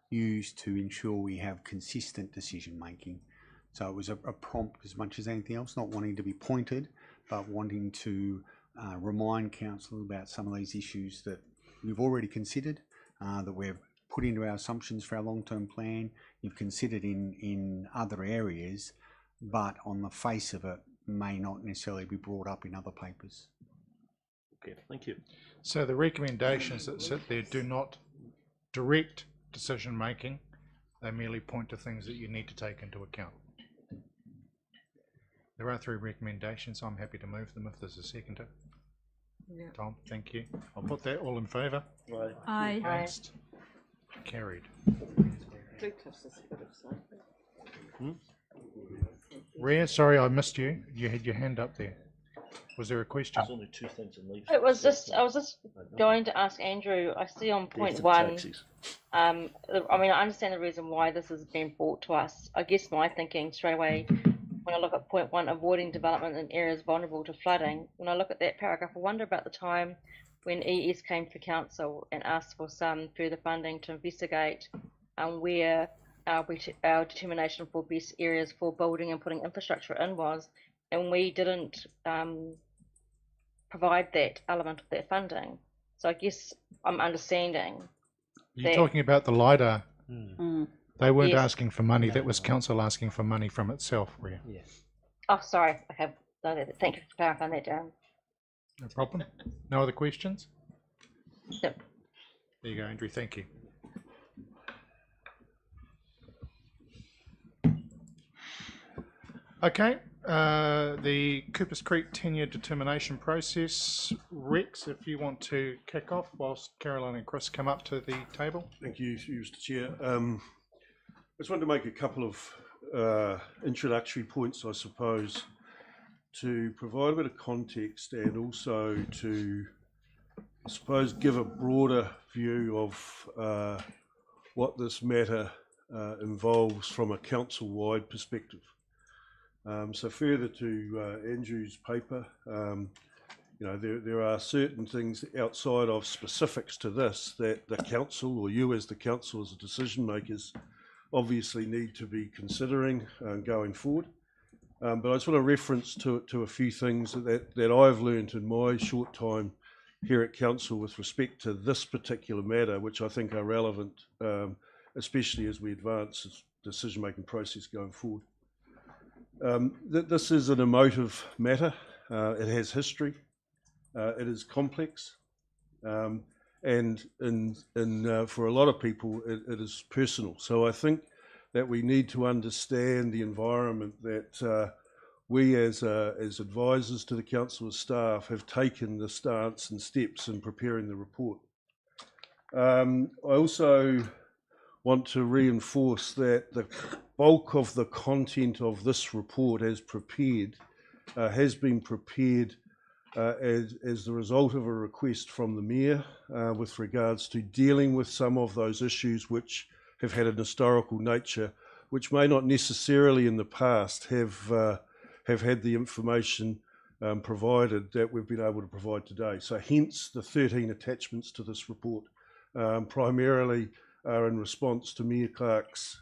used to ensure we have consistent decision making. So it was a prompt as much as anything else, not wanting to be pointed, but wanting to remind council about some of these issues that we've already considered, that we've put into our assumptions for our long-term plan, you've considered in other areas, but on the face of it may not necessarily be brought up in other papers. Okay, thank you. So the recommendations that sit there do not direct decision making, they merely point to things that you need to take into account. There are 3 recommendations. I'm happy to move them if there's a seconder. Yeah. Tom, thank you. I'll put that. All in favour? Right. Aye. Against? Carried. Rhea, sorry I missed you. You had your hand up there. Was there a question? There's only 2 things in life. It was just, I was just going to ask Andrew, I see on point 1, I mean, I understand the reason why this has been brought to us. I guess my thinking straight away, when I look at point 1, avoiding development in areas vulnerable to flooding, when I look at that paragraph, I wonder about the time when ES came to council and asked for some further funding to investigate where our determination for best areas for building and putting infrastructure in was, and we didn't provide that element of that funding. So I guess I'm understanding. You're talking about the LIDAR. They weren't Yes. asking for money. That was council asking for money from itself, Rhea. Yes. Oh, sorry. Okay. Thank you for clarifying that, Darren. No problem. No other questions? Yep. There you go, Andrew. Thank you. Okay. The Coopers Creek tenure determination process. Rex, if you want to kick off whilst Caroline and Chris come up to the table. Thank you, Mr. Chair. I just wanted to make a couple of introductory points, I suppose, to provide a bit of context and also to, I suppose, give a broader view of what this matter involves from a council-wide perspective. So further to Andrew's paper, you know, there are certain things outside of specifics to this that the council, or you as the council as the decision makers, obviously need to be considering going forward. But I just want to reference to a few things that I've learned in my short time here at council with respect to this particular matter, which I think are relevant especially as we advance the decision-making process going forward. This is an emotive matter. It has history. It is complex. And for a lot of people, it is personal. So I think that we need to understand the environment that we as advisors to the council as staff have taken the stance and steps in preparing the report. I also want to reinforce that the bulk of the content of this report as prepared has been prepared as the result of a request from the Mayor with regards to dealing with some of those issues which have had an historical nature, which may not necessarily in the past have had the information provided that we've been able to provide today. So hence the 13 attachments to this report, primarily are in response to Mayor Clark's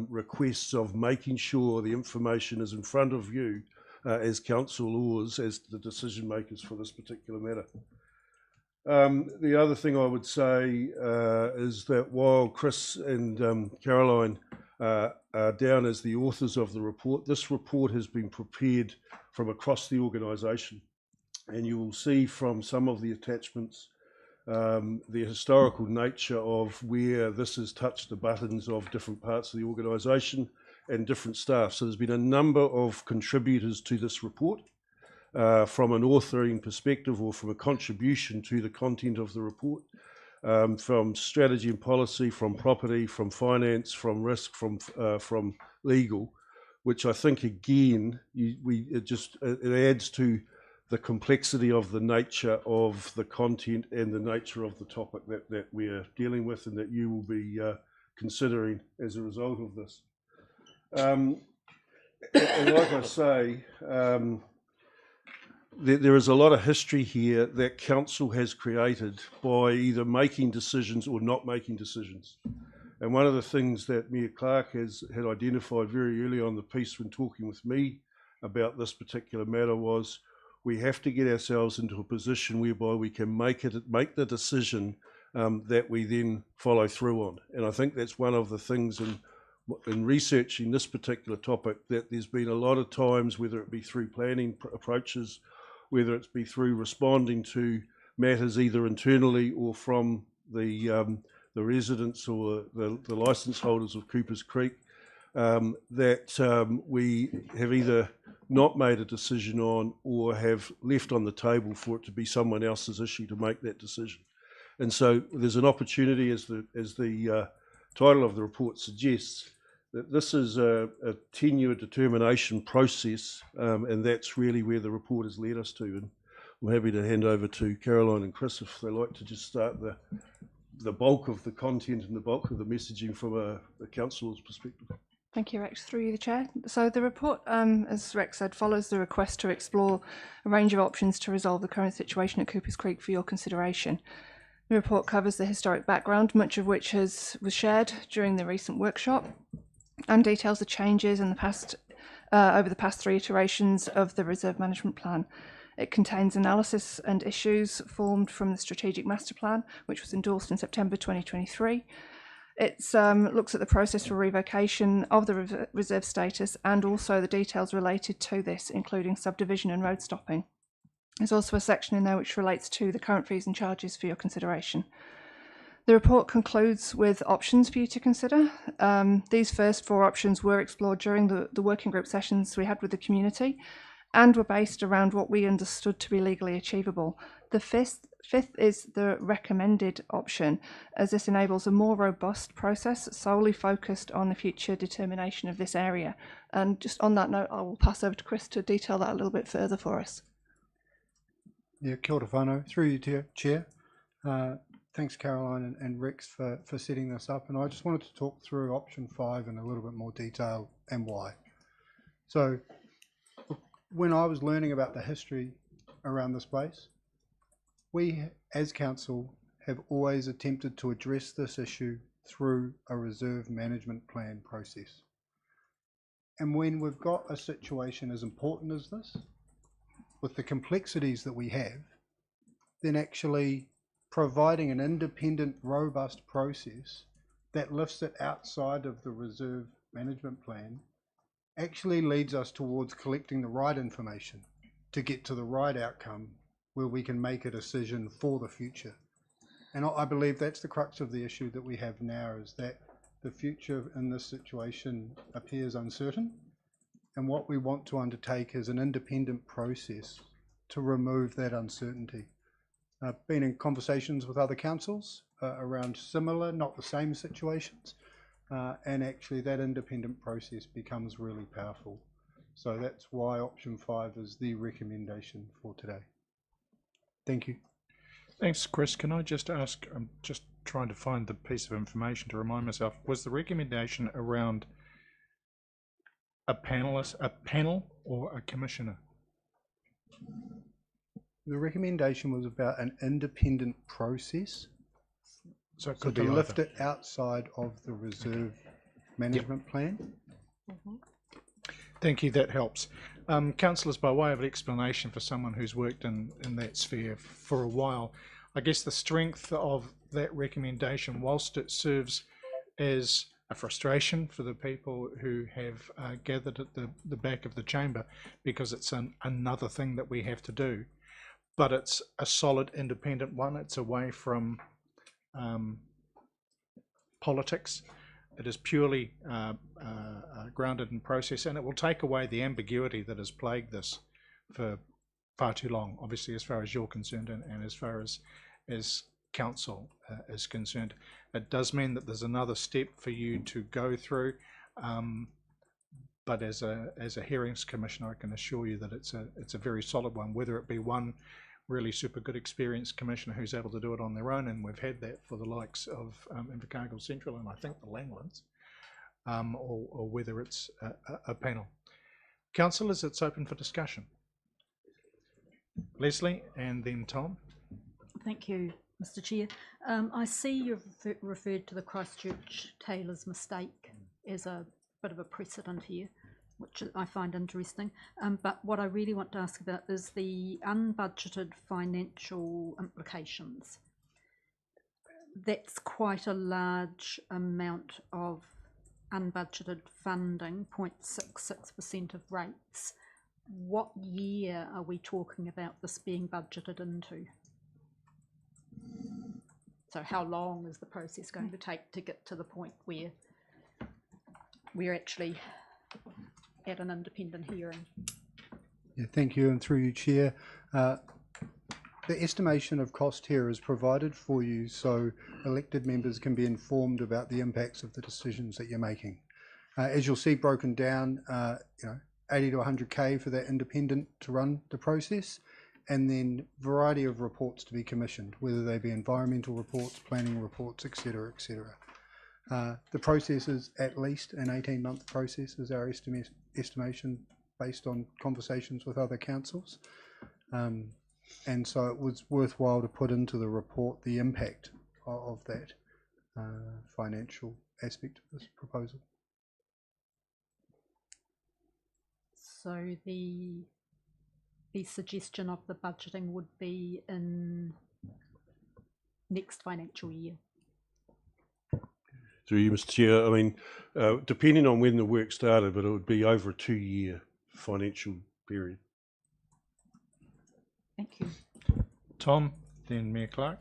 requests of making sure the information is in front of you as council or as the decision makers for this particular matter. The other thing I would say is that while Chris and Caroline are down as the authors of the report, this report has been prepared from across the organisation, and you will see from some of the attachments the historical nature of where this has touched the buttons of different parts of the organisation and different staff. So there's been a number of contributors to this report from an authoring perspective or from a contribution to the content of the report, from strategy and policy, from property, from finance, from risk, from legal, which I think again it adds to the complexity of the nature of the content and the nature of the topic that we're dealing with and that you will be considering as a result of this. And like I say, there is a lot of history here that council has created by either making decisions or not making decisions. And one of the things that Mayor Clark had identified very early on the piece when talking with me about this particular matter was we have to get ourselves into a position whereby we can make the decision that we then follow through on. And I think that's one of the things in researching this particular topic, that there's been a lot of times, whether it be through planning approaches, whether it's be through responding to matters either internally or from the residents or the licence holders of Coopers Creek, that we have either not made a decision on or have left on the table for it to be someone else's issue to make that decision. And so there's an opportunity, as the title of the report suggests, that this is a 10-year determination process, and that's really where the report has led us to. And I'm happy to hand over to Caroline and Chris if they like to just start the bulk of the content and the bulk of the messaging from a councillor's perspective. Thank you, Rex. Through you, the Chair. So the report, as Rex said, follows the request to explore a range of options to resolve the current situation at Coopers Creek for your consideration. The report covers the historic background, much of which was shared during the recent workshop, and details the changes in the past over the past 3 iterations of the Reserve Management Plan. It contains analysis and issues formed from the Strategic Master Plan, which was endorsed in September 2023. It looks at the process for revocation of the reserve status and also the details related to this, including subdivision and road stopping. There's also a section in there which relates to the current fees and charges for your consideration. The report concludes with options for you to consider. These first 4 options were explored during the working group sessions we had with the community and were based around what we understood to be legally achievable. The fifth is the recommended option, as this enables a more robust process solely focused on the future determination of this area. And just on that note, I will pass over to Chris to detail that a little bit further for us. Yeah, kia ora whanau. Through you, Chair. Thanks, Caroline and Rex, for setting this up. And I just wanted to talk through option 5 in a little bit more detail and why. So when I was learning about the history around this place, we as council have always attempted to address this issue through a reserve management plan process. And when we've got a situation as important as this, with the complexities that we have, then actually providing an independent, robust process that lifts it outside of the reserve management plan actually leads us towards collecting the right information to get to the right outcome where we can make a decision for the future. And I believe that's the crux of the issue that we have now, is that the future in this situation appears uncertain. And what we want to undertake is an independent process to remove that uncertainty. I've been in conversations with other councils around similar, not the same situations, and actually that independent process becomes really powerful. So that's why option 5 is the recommendation for today. Thank you. Thanks, Chris. Can I just ask, I'm just trying to find the piece of information to remind myself, was the recommendation around a panel or a commissioner? The recommendation was about an independent process, so it could to be lift either. it outside of the reserve management plan. Thank you, that helps. Councillors, by way of explanation for someone who's worked in that sphere for a while, I guess the strength of that recommendation, whilst it serves as a frustration for the people who have gathered at the back of the chamber, because it's another thing that we have to do, but it's a solid independent one. It's away from politics. It is purely grounded in process, and it will take away the ambiguity that has plagued this for far too long, obviously, as far as you're concerned, and as far as council is concerned. It does mean that there's another step for you to go through, but as a hearings commissioner, I can assure you that it's a very solid one, whether it be one really super good experienced commissioner who's able to do it on their own, and we've had that for the likes of Invercargill Central and I think the Langlands, or whether it's a panel. Councillors, it's open for discussion. Leslie and then Tom. Thank you, Mr. Chair. I see you've referred to the Christchurch Taylor's mistake as a bit of a precedent here, which I find interesting. But what I really want to ask about is the unbudgeted financial implications. That's quite a large amount of unbudgeted funding, 0.66% of rates. What year are we talking about this being budgeted into? So how long is the process going to take to get to the point where we're actually at an independent hearing? Yeah, thank you, and through you, Chair. The estimation of cost here is provided for you so elected members can be informed about the impacts of the decisions that you're making. As you'll see broken down, 80 to 100K for that independent to run the process, and then variety of reports to be commissioned, whether they be environmental reports, planning reports, etc., etc. The process is at least an 18-month process, is our estimation based on conversations with other councils. And so it was worthwhile to put into the report the impact of that financial aspect of this proposal. So the suggestion of the budgeting would be in next financial year. Through you, Mr. Chair, I mean, depending on when the work started, but it would be over a 2-year financial period. Thank you. Tom, then Mayor Clark.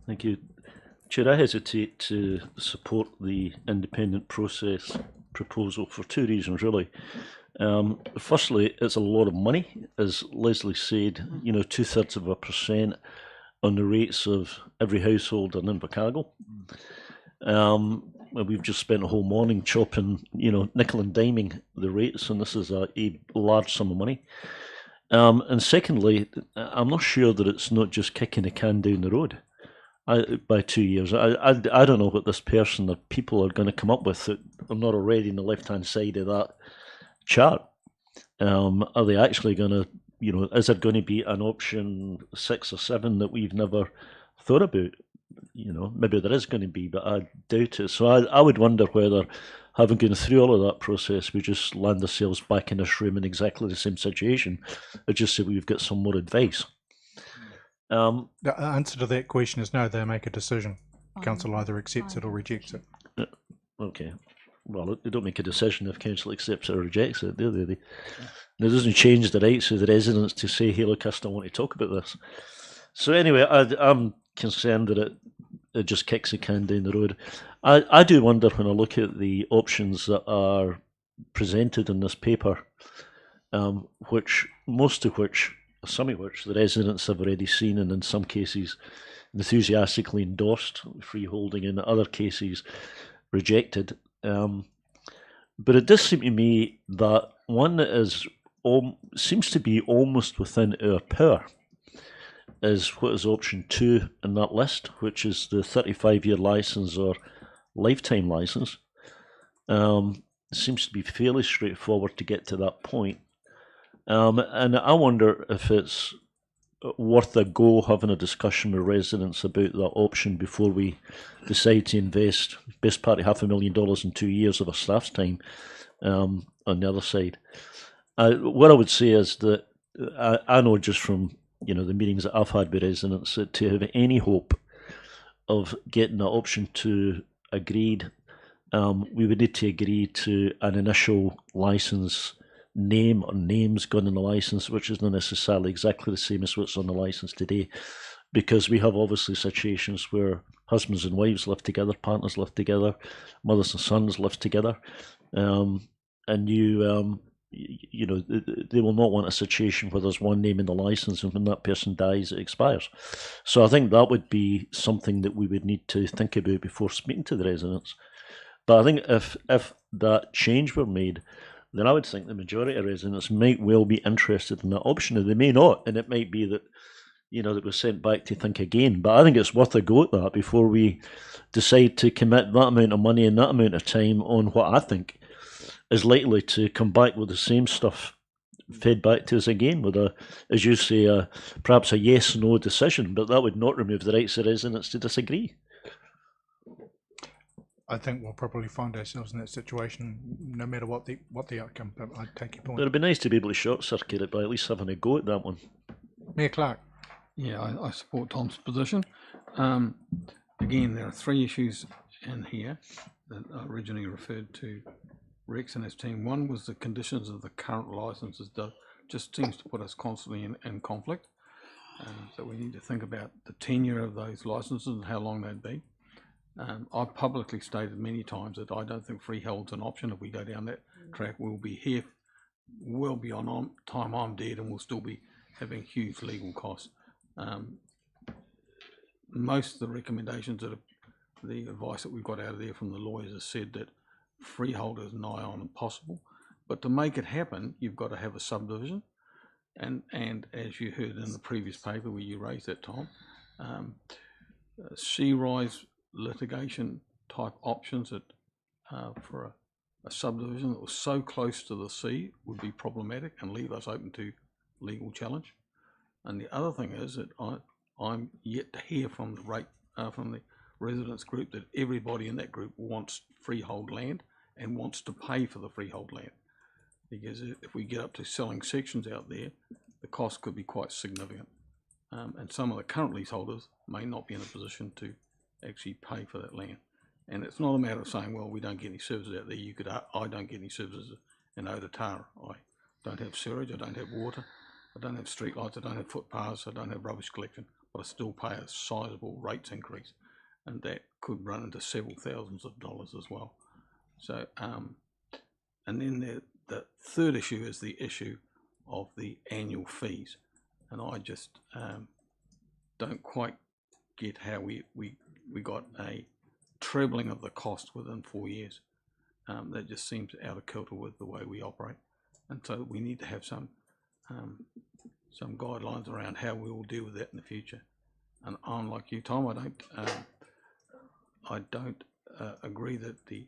Thank you. Chair, I hesitate to support the independent process proposal for 2 reasons, really. Firstly, it's a lot of money, as Leslie said, 0.2% on the rates of every household in Invercargill. We've just spent a whole morning chopping, nickel and diming the rates, and this is a large sum of money. And secondly, I'm not sure that it's not just kicking the can down the road by 2 years. I don't know what this person or people are going to come up with that are not already on the left-hand side of that chart. Are they actually going to, is there going to be an option 6 or 7 that we've never thought about? Maybe there is going to be, but I doubt it. So I would wonder whether, having gone through all of that process, we just land ourselves back in this room in exactly the same situation. It's just that we've got some more advice. The answer to that question is no, they make a decision. council either accepts it or rejects it. Okay. Well, they don't make a decision if council accepts it or rejects it, do they? It doesn't change the rights of the residents to say, hey, look, I still want to talk about this. So anyway, I'm concerned that it just kicks the can down the road. I do wonder when I look at the options that are presented in this paper, some of which the residents have already seen and in some cases enthusiastically endorsed, freeholding, in other cases rejected. But it does seem to me that one that seems to be almost within our power is what is option 2 in that list, which is the 35-year licence or lifetime licence. It seems to be fairly straightforward to get to that point. And I wonder if it's worth a go having a discussion with residents about that option before we decide to invest best part of $500,000 in 2 years of our staff's time on the other side. What I would say is that I know just from the meetings that I've had with residents that to have any hope of getting that option 2 agreed, we would need to agree to an initial licence name or names going in the licence, which is not necessarily exactly the same as what's on the licence today, because we have obviously situations where husbands and wives live together, partners live together, mothers and sons live together, and they will not want a situation where there's one name in the licence and when that person dies it expires. So I think that would be something that we would need to think about before speaking to the residents. But I think if that change were made, then I would think the majority of residents might well be interested in that option, and they may not, and it might be that that we're sent back to think again. But I think it's worth a go at that before we decide to commit that amount of money and that amount of time on what I think is likely to come back with the same stuff fed back to us again with as you say, perhaps a yes/no decision, but that would not remove the rights of residents to disagree. I think we'll probably find ourselves in that situation no matter what the outcome, but I take your point. But it'd be nice to be able to short circuit it by at least having a go at that one. Mayor Clark. Yeah, I support Tom's position. Again, there are 3 issues in here that I originally referred to Rex and his team. One was the conditions of the current licenses that just seems to put us constantly in conflict. So we need to think about the tenure of those licenses and how long they'd be. I've publicly stated many times that I don't think freehold's an option. If we go down that track, we'll be here well beyond time I'm dead and we'll still be having huge legal costs. Most of the recommendations the advice that we've got out of there from the lawyers has said that freehold is nigh on impossible, but to make it happen you've got to have a subdivision, and as you heard in the previous paper where you raised that, Tom, sea-rise litigation type options that for a subdivision that was so close to the sea would be problematic and leave us open to legal challenge. And the other thing is that I'm yet to hear from the residents group that everybody in that group wants freehold land and wants to pay for the freehold land, because if we get up to selling sections out there, the cost could be quite significant, and some of the current leaseholders may not be in a position to actually pay for that land. And it's not a matter of saying, well, we don't get any services out there. I don't get any services in Otatara. I don't have sewage, I don't have water, I don't have street lights, I don't have footpaths, I don't have rubbish collection, but I still pay a sizable rates increase, and that could run into several thousands of dollars as well. So, and then the third issue is the issue of the annual fees, and I just don't quite get how we got a trebling of the cost within 4 years. That just seems out of kilter with the way we operate, and so we need to have some guidelines around how we will deal with that in the future. And unlike you, Tom, I don't agree that the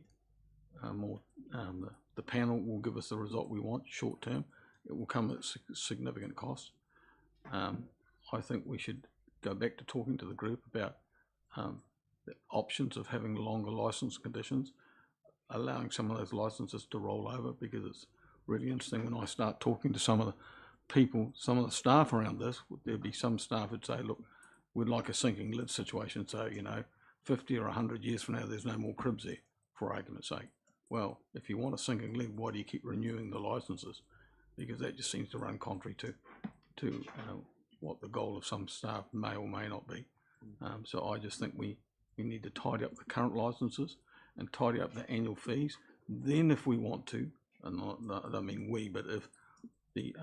panel will give us the result we want short term. It will come at significant cost. I think we should go back to talking to the group about the options of having longer license conditions, allowing some of those licenses to roll over, because it's really interesting when I start talking to some of the people, some of the staff around this, there'd be some staff who'd say, look, we'd like a sinking lid situation, so 50 or 100 years from now, there's no more cribs there, for argument's sake. Well, if you want a sinking leg, why do you keep renewing the licenses? Because that just seems to run contrary to what the goal of some staff may or may not be. So I just think we need to tidy up the current licenses and tidy up the annual fees. Then if we want to, and I don't mean we, but if the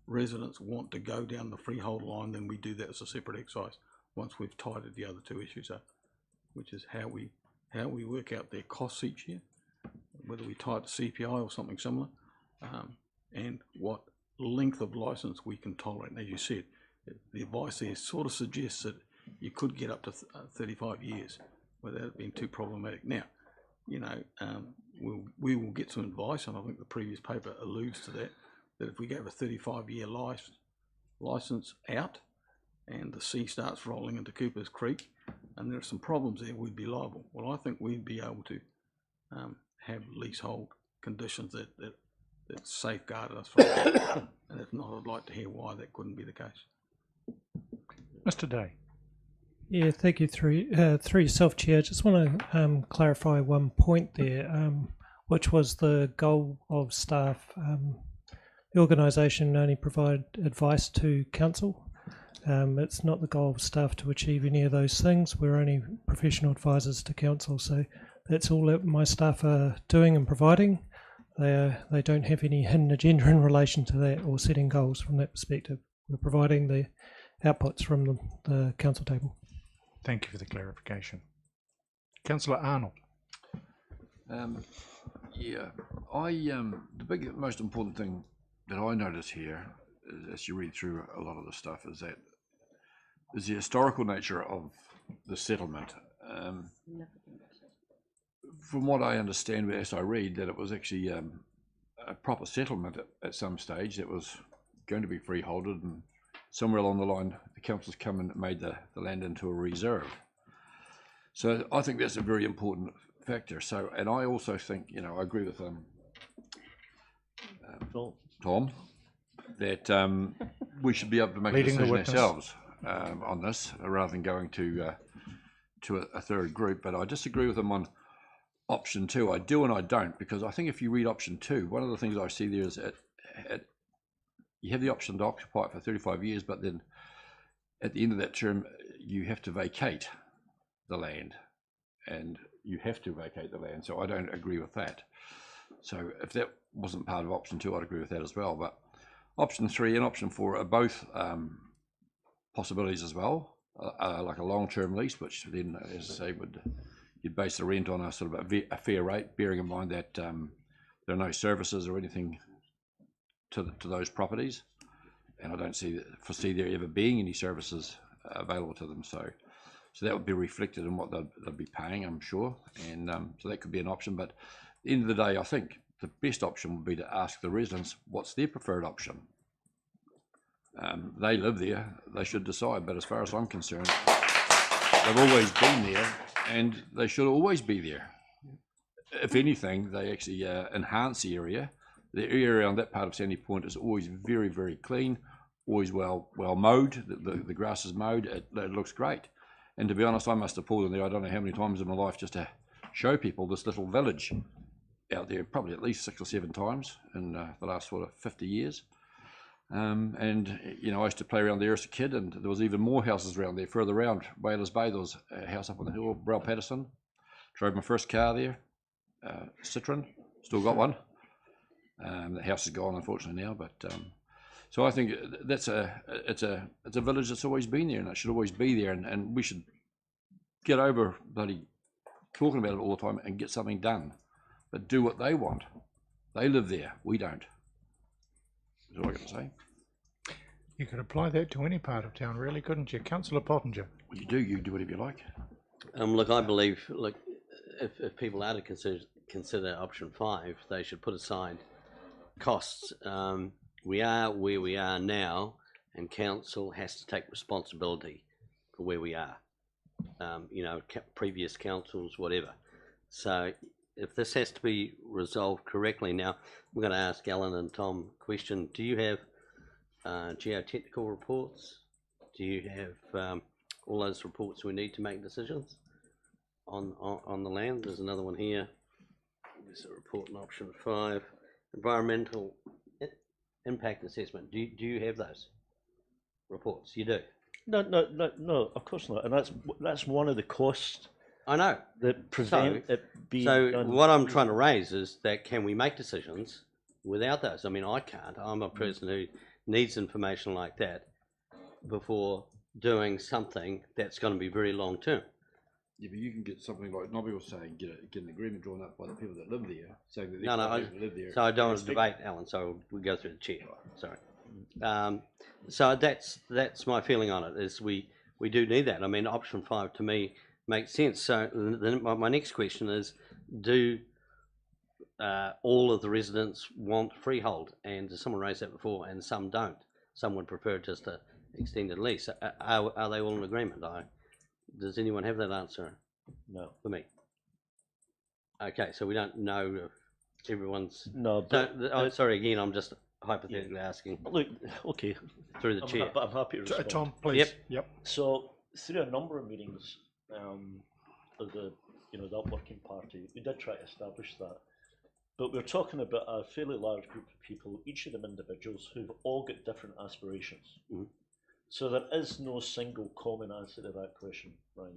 residents want to go down the freehold line, then we do that as a separate exercise once we've tidied the other two issues up, which is how we work out their costs each year, whether we tie it to CPI or something similar, and what length of license we can tolerate. And as you said, the advice there sort of suggests that you could get up to 35 years without it being too problematic. Now, we will get some advice, and I think the previous paper alludes to that if we gave a 35-year license out and the sea starts rolling into Cooper's Creek and there are some problems there, we'd be liable. Well, I think we'd be able to have leasehold conditions that safeguarded us from that. And if not, I'd like to hear why that couldn't be the case. Mr. Day. Yeah, thank you. Through yourself, Chair. I just want to clarify one point there, which was the goal of staff. The organisation only provide advice to council. It's not the goal of staff to achieve any of those things. We're only professional advisors to council, so that's all that my staff are doing and providing. They don't have any hidden agenda in relation to that or setting goals from that perspective. We're providing the outputs from the council table. Thank you for the clarification. Councillor Arnold. Yeah, the most important thing that I notice here, as you read through a lot of the stuff, is the historical nature of the settlement. From what I understand, as I read, that it was actually a proper settlement at some stage that was going to be freeholded, and somewhere along the line, the council's come and made the land into a reserve. So I think that's a very important factor. So, and I also think, I agree with Tom, that we should be able to make a decision ourselves on this, rather than going to a third group. But I disagree with him on option 2. I do and I don't, because I think if you read option 2, one of the things I see there is you have the option to occupy it for 35 years, but then at the end of that term, you have to vacate the land, and you have to vacate the land. So I don't agree with that. So if that wasn't part of option 2, I'd agree with that as well. But option 3 and option 4 are both possibilities as well, like a long-term lease, which then, as I say, you'd base the rent on a sort of a fair rate, bearing in mind that there are no services or anything to those properties, and I don't foresee there ever being any services available to them. So that would be reflected in what they'd be paying, I'm sure, and so that could be an option. But at the end of the day, I think the best option would be to ask the residents what's their preferred option. They live there, they should decide. But as far as I'm concerned, they've always been there, and they should always be there. If anything, they actually enhance the area. The area on that part of Sandy Point is always very, very clean, always well mowed. The grass is mowed. It looks great. And to be honest, I must have pulled in there, I don't know how many times in my life, just to show people this little village out there, probably at least 6 or 7 times in the last sort of 50 years. And I used to play around there as a kid, and there was even more houses around there. Further around Whalers Bay, there was a house up on the hill, Brel Patterson. Drove my first car there, Citroen, still got one. The house is gone, unfortunately, now, but so I think it's a village that's always been there, and it should always be there, and we should get over bloody talking about it all the time and get something done, but do what they want. They live there, we don't. That's all I got to say. You could apply that to any part of town, really, couldn't you, Councillor Pottinger? Well, you do whatever you like. Look, I believe, if people are to consider option 5, they should put aside costs. We are where we are now, and council has to take responsibility for where we are. Previous councils, whatever. So if this has to be resolved correctly, now I'm going to ask Alan and Tom a question. Do you have geotechnical reports? Do you have all those reports we need to make decisions? on the land. There's another one here. There's a report in option 5, environmental impact assessment. Do you have those reports? You do. No, of course not. And that's one of the costs. I know. That prevent it being done. What I'm trying to raise is that can we make decisions without those? I mean, I can't. I'm a person who needs information like that before doing something that's going to be very long term. Yeah, but you can get something like Nobby was saying, get an agreement drawn up by the people that live there, saying that No, live there. so I don't want to debate, Alan. So we go through the chair. Sorry. So that's my feeling on it. Is we do need that. I mean, option 5 to me makes sense. So then my next question is, do all of the residents want freehold? And someone raised that before, and some don't. Some would prefer just an extended lease. Are they all in agreement? Does anyone have that answer? No. For me. Okay, so we don't know if everyone's. No, but I'm sorry again. I'm just hypothetically asking. Look, okay. Through the chair. I'm happy to respond. Tom, please. Yep. So through a number of meetings of the working party, we did try to establish that. But we're talking about a fairly large group of people, each of them individuals, who've all got different aspirations. Mm-hmm. So there is no single common answer to that question, right?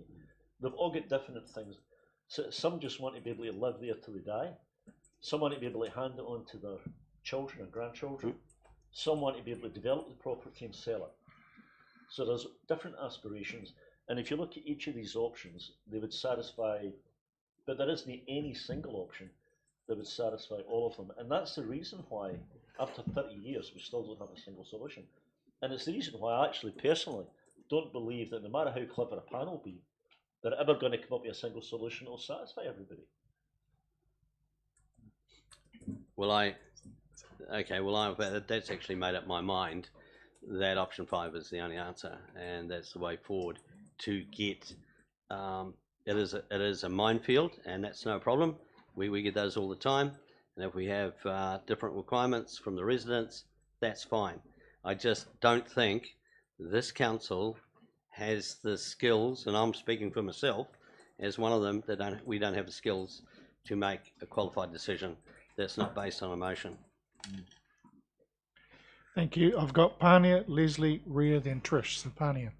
They've all got different things. So some just want to be able to live there till they die. Some want to be able to hand it on to their children and grandchildren. Some want to be able to develop the property and sell it. So there's different aspirations. And if you look at each of these options, they would satisfy, but there isn't any single option that would satisfy all of them. And that's the reason why, after 30 years, we still don't have a single solution. And it's the reason why I actually personally don't believe that no matter how clever a panel be, they're ever going to come up with a single solution that will satisfy everybody. That's actually made up my mind that option 5 is the only answer, and that's the way forward to get. It is a minefield, and that's no problem. We get those all the time, and if we have different requirements from the residents, that's fine. I just don't think this council has the skills, and I'm speaking for myself as one of them, that we don't have the skills to make a qualified decision that's not based on emotion. Thank you. I've got Pania, Leslie, Ria, then Trish. So Pania.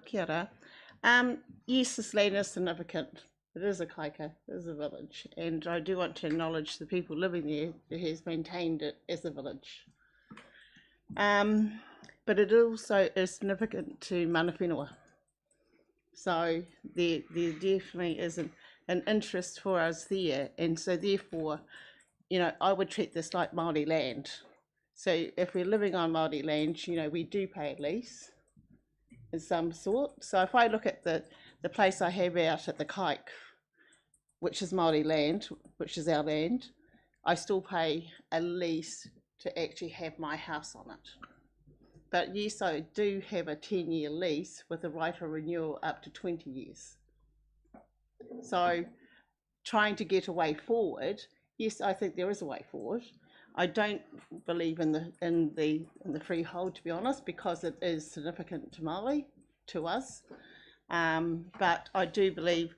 Kia ora. Yes, this land is significant. It is a kaika, it is a village, and I do want to acknowledge the people living there who has maintained it as a village. But it also is significant to mana whenua. So there definitely is an interest for us there, and so therefore, I would treat this like Māori land. So if we're living on Māori land, we do pay a lease in some sort. So if I look at the place I have out at the Kaik, which is Māori land, which is our land, I still pay a lease to actually have my house on it. But yes, I do have a 10-year lease with a right of renewal up to 20 years. So trying to get a way forward, yes, I think there is a way forward. I don't believe in the freehold, to be honest, because it is significant to Māori, to us. But I do believe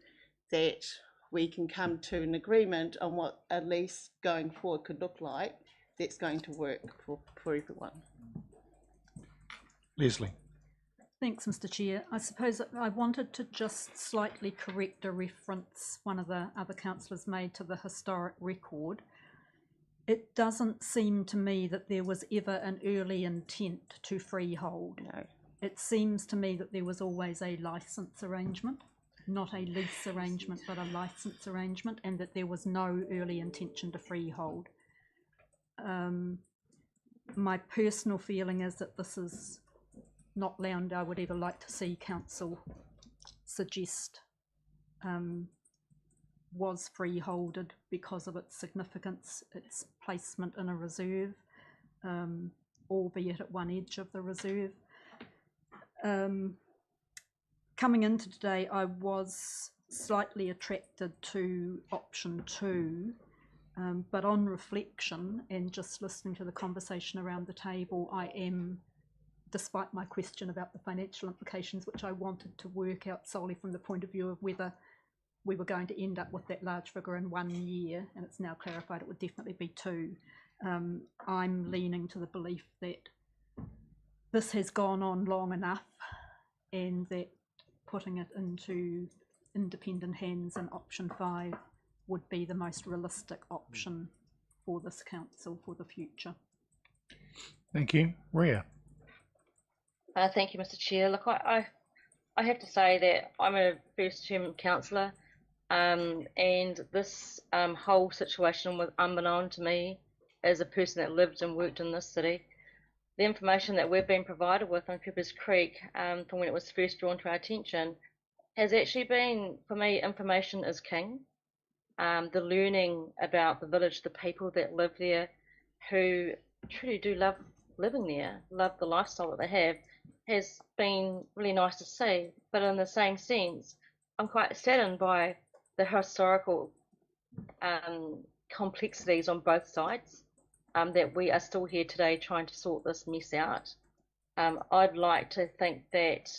that we can come to an agreement on what a lease going forward could look like that's going to work for everyone. Leslie. Thanks, Mr. Chair. I suppose I wanted to just slightly correct a reference one of the other councillors made to the historic record. It doesn't seem to me that there was ever an early intent to freehold. No. It seems to me that there was always a licence arrangement, not a lease arrangement, but a licence arrangement, and that there was no early intention to freehold. My personal feeling is that this is not land I would ever like to see council suggest was freeholded because of its significance, its placement in a reserve, albeit at one edge of the reserve. Coming into today, I was slightly attracted to option 2, but on reflection and just listening to the conversation around the table, I am despite my question about the financial implications, which I wanted to work out solely from the point of view of whether we were going to end up with that large figure in 1 year, and it's now clarified it would definitely be 2. I'm leaning to the belief that this has gone on long enough, and that putting it into independent hands in option 5 would be the most realistic option for this council for the future. Thank you. Ria. Thank you, Mr. Chair. Look, I have to say that I'm a first-term councillor, and this whole situation was unbeknown to me as a person that lived and worked in this city. The information that we've been provided with on Coopers Creek from when it was first drawn to our attention has actually been, for me, information is king. The learning about the village, the people that live there, who truly do love living there, love the lifestyle that they have, has been really nice to see. But in the same sense, I'm quite saddened by the historical complexities on both sides, that we are still here today trying to sort this mess out. I'd like to think that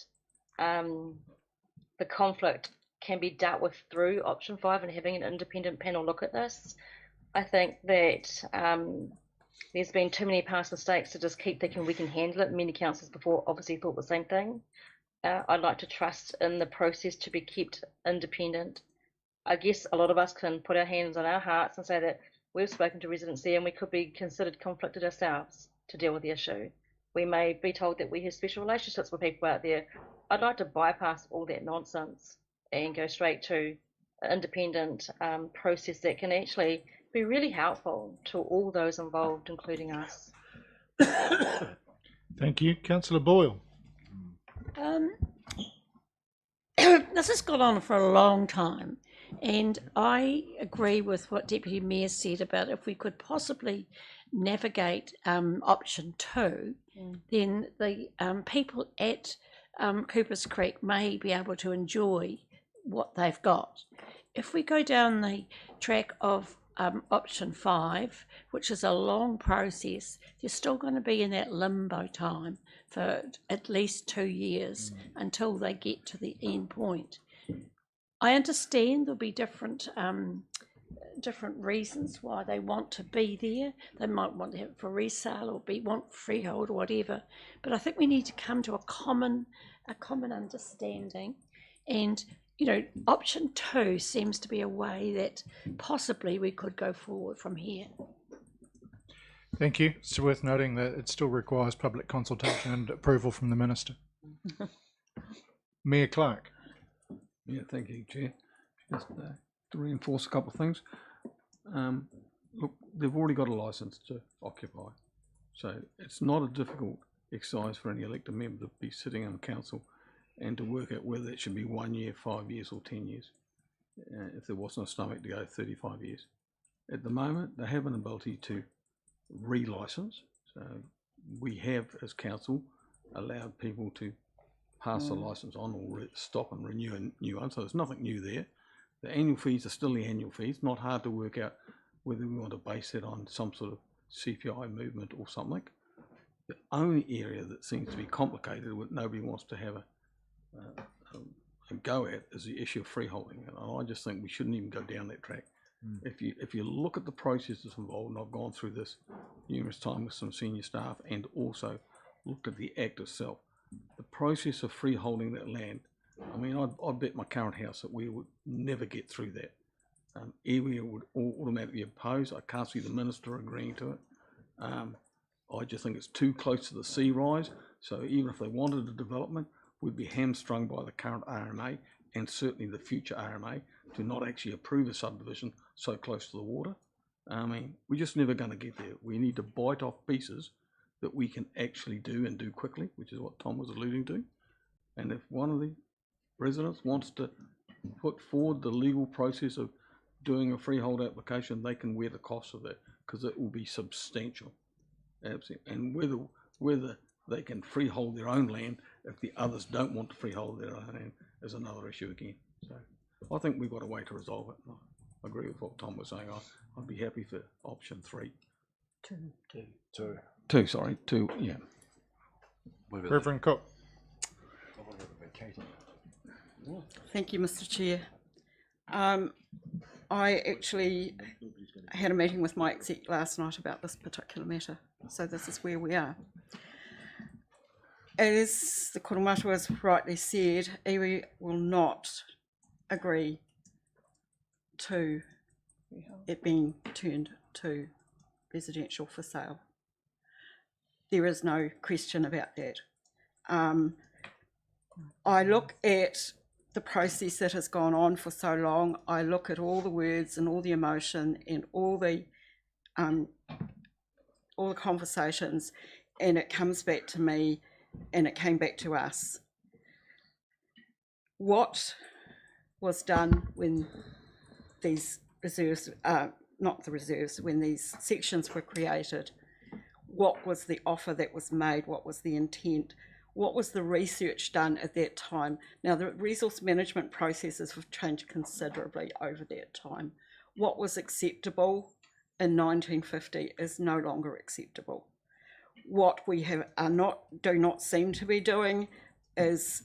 the conflict can be dealt with through option 5 and having an independent panel look at this. I think that there's been too many past mistakes to just keep thinking we can handle it. Many councils before obviously thought the same thing. I'd like to trust in the process to be kept independent. I guess a lot of us can put our hands on our hearts and say that we've spoken to residents there and we could be considered conflicted ourselves to deal with the issue. We may be told that we have special relationships with people out there. I'd like to bypass all that nonsense and go straight to an independent process that can actually be really helpful to all those involved, including us. Thank you. Councillor Boyle. This has gone on for a long time, and I agree with what Deputy Mayor said about if we could possibly navigate option 2, then the people at Coopers Creek may be able to enjoy what they've got. If we go down the track of option 5, which is a long process, you're still going to be in that limbo time for at least 2 years until they get to the end point. I understand there'll be different reasons why they want to be there. They might want to have it for resale or want freehold or whatever. But I think we need to come to a common understanding. And option 2 seems to be a way that possibly we could go forward from here. Thank you. It's worth noting that it still requires public consultation and approval from the Minister. Mayor Clark. Yeah, thank you, Chair. Just to reinforce a couple of things. Look, they've already got a licence to occupy, so it's not a difficult exercise for any elected member to be sitting in the council and to work out whether it should be 1 year, 5 years or 10 years, if there wasn't a stomach to go 35 years. At the moment, they have an ability to re-licence, so we have, as council, allowed people to pass the licence on or stop and renew a new one, so there's nothing new there. The annual fees are still the annual fees. Not hard to work out whether we want to base it on some sort of CPI movement or something. The only area that seems to be complicated, what nobody wants to have a go at, is the issue of freeholding, and I just think we shouldn't even go down that track. If you look at the processes involved, and I've gone through this numerous times with some senior staff, and also looked at the Act itself, the process of freeholding that land, I mean, I'd bet my current house that we would never get through that. Area would automatically oppose. I can't see the Minister agreeing to it. I just think it's too close to the sea rise, so even if they wanted a development, we'd be hamstrung by the current RMA and certainly the future RMA to not actually approve a subdivision so close to the water. I mean, we're just never going to get there. We need to bite off pieces that we can actually do and do quickly, which is what Tom was alluding to. And if one of the residents wants to put forward the legal process of doing a freehold application, they can wear the cost of that because it will be substantial. Absolutely. And whether they can freehold their own land if the others don't want to freehold their own land is another issue again. So I think we've got a way to resolve it. I agree with what Tom was saying. I'd be happy for option 3. Two. Two, sorry, 2, yeah. Reverend Cook. Thank you, Mr. Chair. I actually had a meeting with my exec last night about this particular matter, so this is where we are. As the Koromatu has rightly said, iwi will not agree to it being turned to residential for sale. There is no question about that. I look at the process that has gone on for so long. I look at all the words and all the emotion and all the conversations, and it comes back to me, and it came back to us. What was done when these reserves, not the reserves, when these sections were created? What was the offer that was made? What was the intent? What was the research done at that time? Now, the resource management processes have changed considerably over that time. What was acceptable in 1950 is no longer acceptable. What we do not seem to be doing is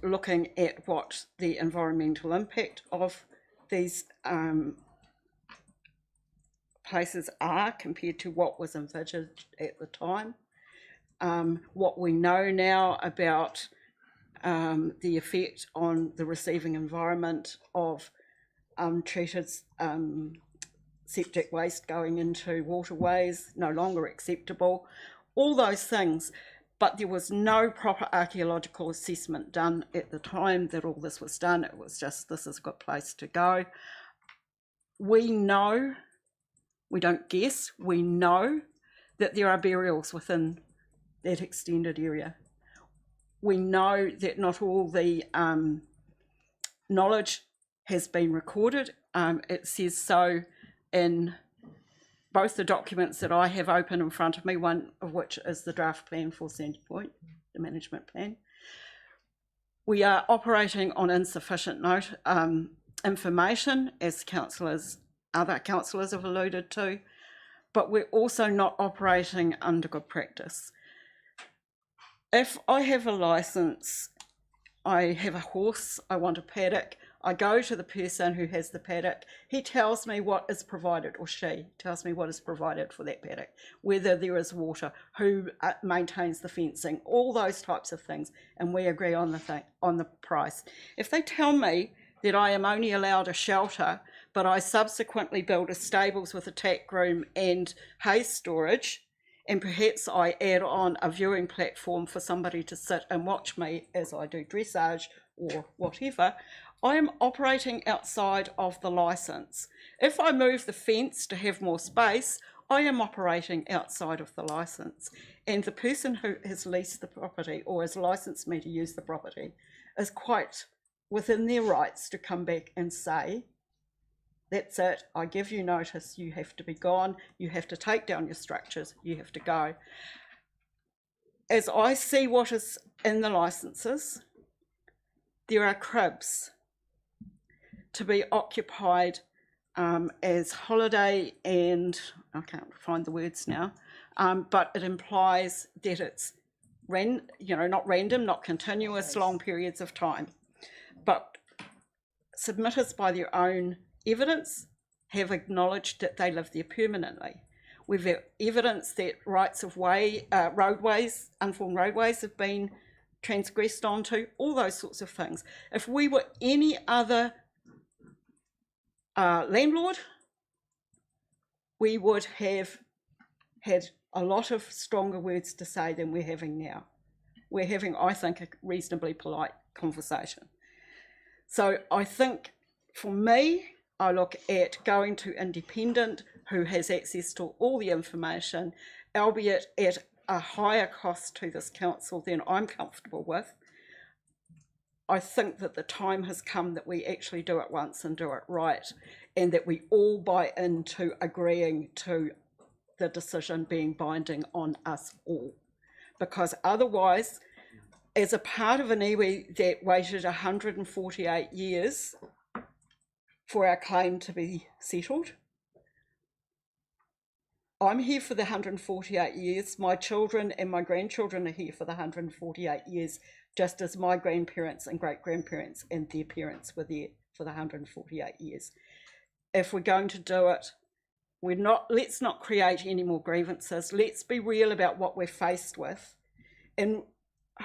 looking at what the environmental impact of these places are compared to what was envisaged at the time. What we know now about the effect on the receiving environment of treated septic waste going into waterways, no longer acceptable, all those things. But there was no proper archaeological assessment done at the time that all this was done. It was just, this is a good place to go. We know, we don't guess, we know that there are burials within that extended area. We know that not all the knowledge has been recorded. It says so in both the documents that I have open in front of me, one of which is the draft plan for Sandy Point, the management plan. We are operating on insufficient information, as other councillors have alluded to, but we're also not operating under good practice. If I have a licence, I have a horse, I want a paddock, I go to the person who has the paddock, he tells me what is provided, or she tells me what is provided for that paddock, whether there is water, who maintains the fencing, all those types of things, and we agree on the price. If they tell me that I am only allowed a shelter, but I subsequently build a stables with a tack room and hay storage, and perhaps I add on a viewing platform for somebody to sit and watch me as I do dressage or whatever, I am operating outside of the licence. If I move the fence to have more space, I am operating outside of the licence. And the person who has leased the property or has licensed me to use the property is quite within their rights to come back and say, that's it, I give you notice, you have to be gone, you have to take down your structures, you have to go. As I see what is in the licences, there are cribs to be occupied as holiday, and I can't find the words now, but it implies that it's not random, not continuous, long periods of time, but submitters by their own evidence have acknowledged that they live there permanently. We've got evidence that rights of way, roadways, unformed roadways have been transgressed onto, all those sorts of things. If we were any other landlord, we would have had a lot of stronger words to say than we're having now. We're having, I think, a reasonably polite conversation. So I think, for me, I look at going to independent who has access to all the information, albeit at a higher cost to this council than I'm comfortable with. I think that the time has come that we actually do it once and do it right, and that we all buy into agreeing to the decision being binding on us all. Because otherwise, as a part of an iwi that waited 148 years for our claim to be settled, I'm here for the 148 years. My children and my grandchildren are here for the 148 years, just as my grandparents and great-grandparents and their parents were there for the 148 years. If we're going to do it, let's not create any more grievances. Let's be real about what we're faced with. And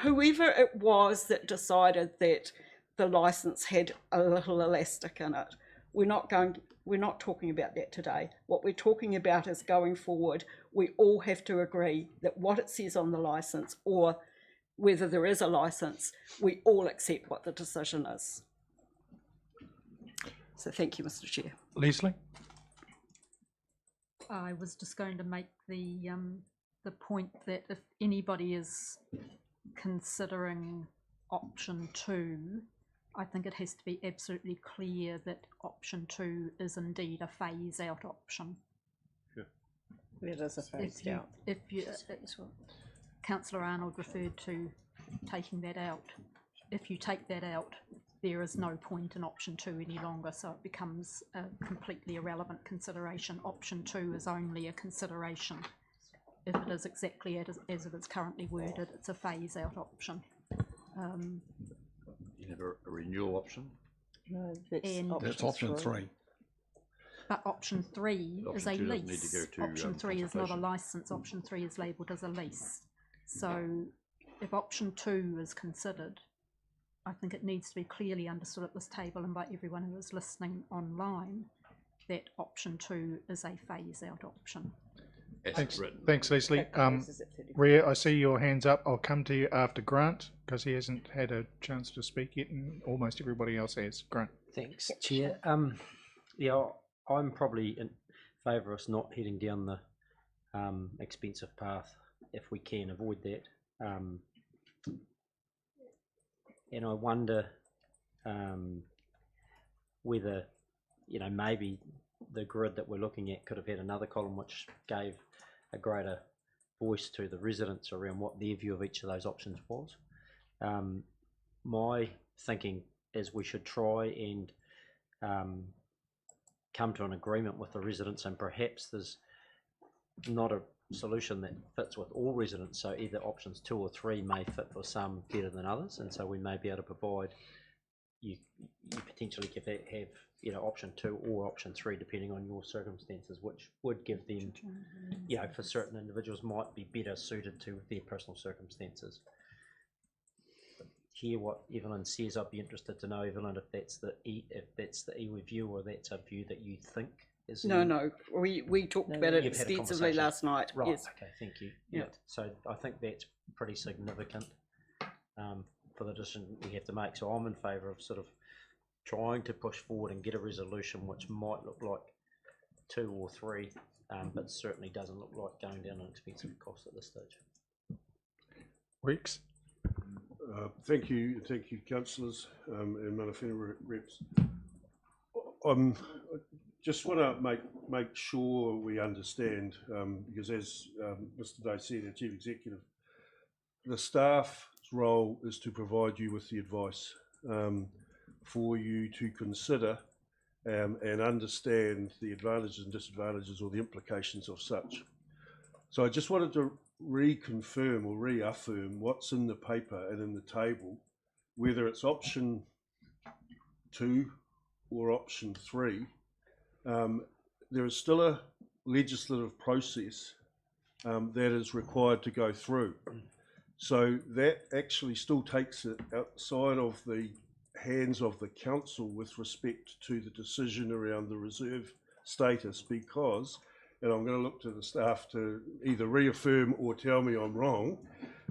whoever it was that decided that the license had a little elastic in it, we're not talking about that today. What we're talking about is going forward, we all have to agree that what it says on the license, or whether there is a license, we all accept what the decision is. So thank you, Mr. Chair. Leslie? I was just going to make the point that if anybody is considering option 2, I think it has to be absolutely clear that option 2 is indeed a phase out option. Yeah. It is a phase out. If you, Councillor Arnold referred to taking that out. If you take that out, there is no point in option 2 any longer, so it becomes a completely irrelevant consideration. Option 2 is only a consideration. If it is exactly as it is currently worded, it's a phase out option. You have a renewal option? No, that's option 3. But option 3 is a lease. Need to go to, option 3 is not a license. Option 3 is labelled as a lease. So if option 2 is considered, I think it needs to be clearly understood at this table and by everyone who is listening online that option 2 is a phase out option. Thanks, Leslie. Rhea, I see your hands up. I'll come to you after Grant because he hasn't had a chance to speak yet, and almost everybody else has. Grant. Thanks, Chair. Yeah, I'm probably in favour of us not heading down the expensive path if we can avoid that. And I wonder whether, maybe the grid that we're looking at could have had another column which gave a greater voice to the residents around what their view of each of those options was. My thinking is we should try and come to an agreement with the residents, and perhaps there's not a solution that fits with all residents, so either options 2 or 3 may fit for some better than others, and so we may be able to provide you potentially could have option 2 or option 3 depending on your circumstances, which would give them for certain individuals might be better suited to their personal circumstances. Hear what Evelyn says. I'd be interested to know, Evelyn, if that's the iwi view or that's a view that you think is. No, we talked about it extensively last night. Right. Yes. Okay. Thank you. Yeah. So I think that's pretty significant for the decision we have to make. So I'm in favour of sort of trying to push forward and get a resolution which might look like 2 or 3, but certainly doesn't look like going down an expensive cost at this stage. Rex? Thank you, councillors and Mana Whenua reps. I just want to make sure we understand, because as Mr. Day said, our Chief Executive, the staff's role is to provide you with the advice for you to consider and understand the advantages and disadvantages or the implications of such. So I just wanted to reconfirm or reaffirm what's in the paper and in the table, whether it's option 2 or option 3. There is still a legislative process that is required to go through. So that actually still takes it outside of the hands of the council with respect to the decision around the reserve status, because, and I'm going to look to the staff to either reaffirm or tell me I'm wrong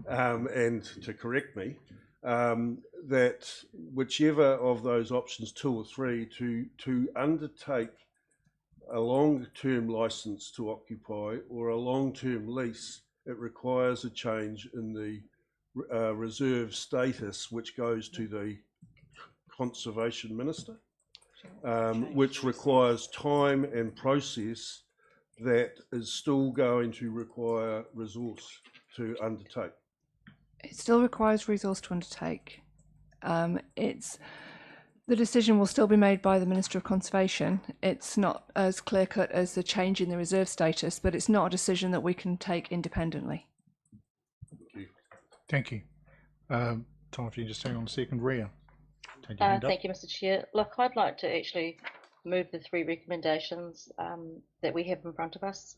and to correct me, that whichever of those options 2 or 3 to undertake a long-term licence to occupy or a long-term lease, it requires a change in the reserve status, which goes to the Conservation Minister, which requires time and process that is still going to require resource to undertake. It still requires resource to undertake. It's The decision will still be made by the Minister of Conservation. It's not as clear-cut as the change in the reserve status, but it's not a decision that we can take independently. Thank you. Tom, if you just hang on a second, Ria. Take your hand up. Thank you, Mr. Chair. Look, I'd like to actually move the 3 recommendations that we have in front of us.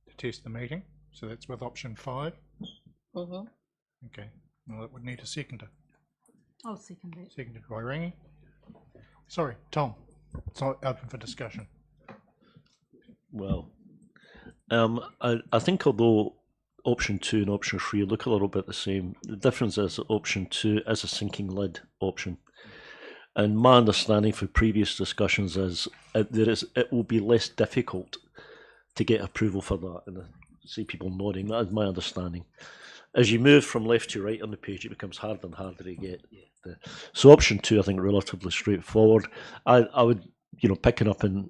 To test the meeting, so that's with option 5. Mm-hmm. Okay, well, it would need a seconder. I'll second that. Seconded by Rangi. Sorry, Tom. It's not open for discussion. Well, I think although option 2 and option 3 look a little bit the same, the difference is that option 2 is a sinking lid option. And my understanding for previous discussions is it will be less difficult to get approval for that. And I see people nodding. That is my understanding. As you move from left to right on the page, it becomes harder and harder to get. So option 2, I think, relatively straightforward. I would, picking up on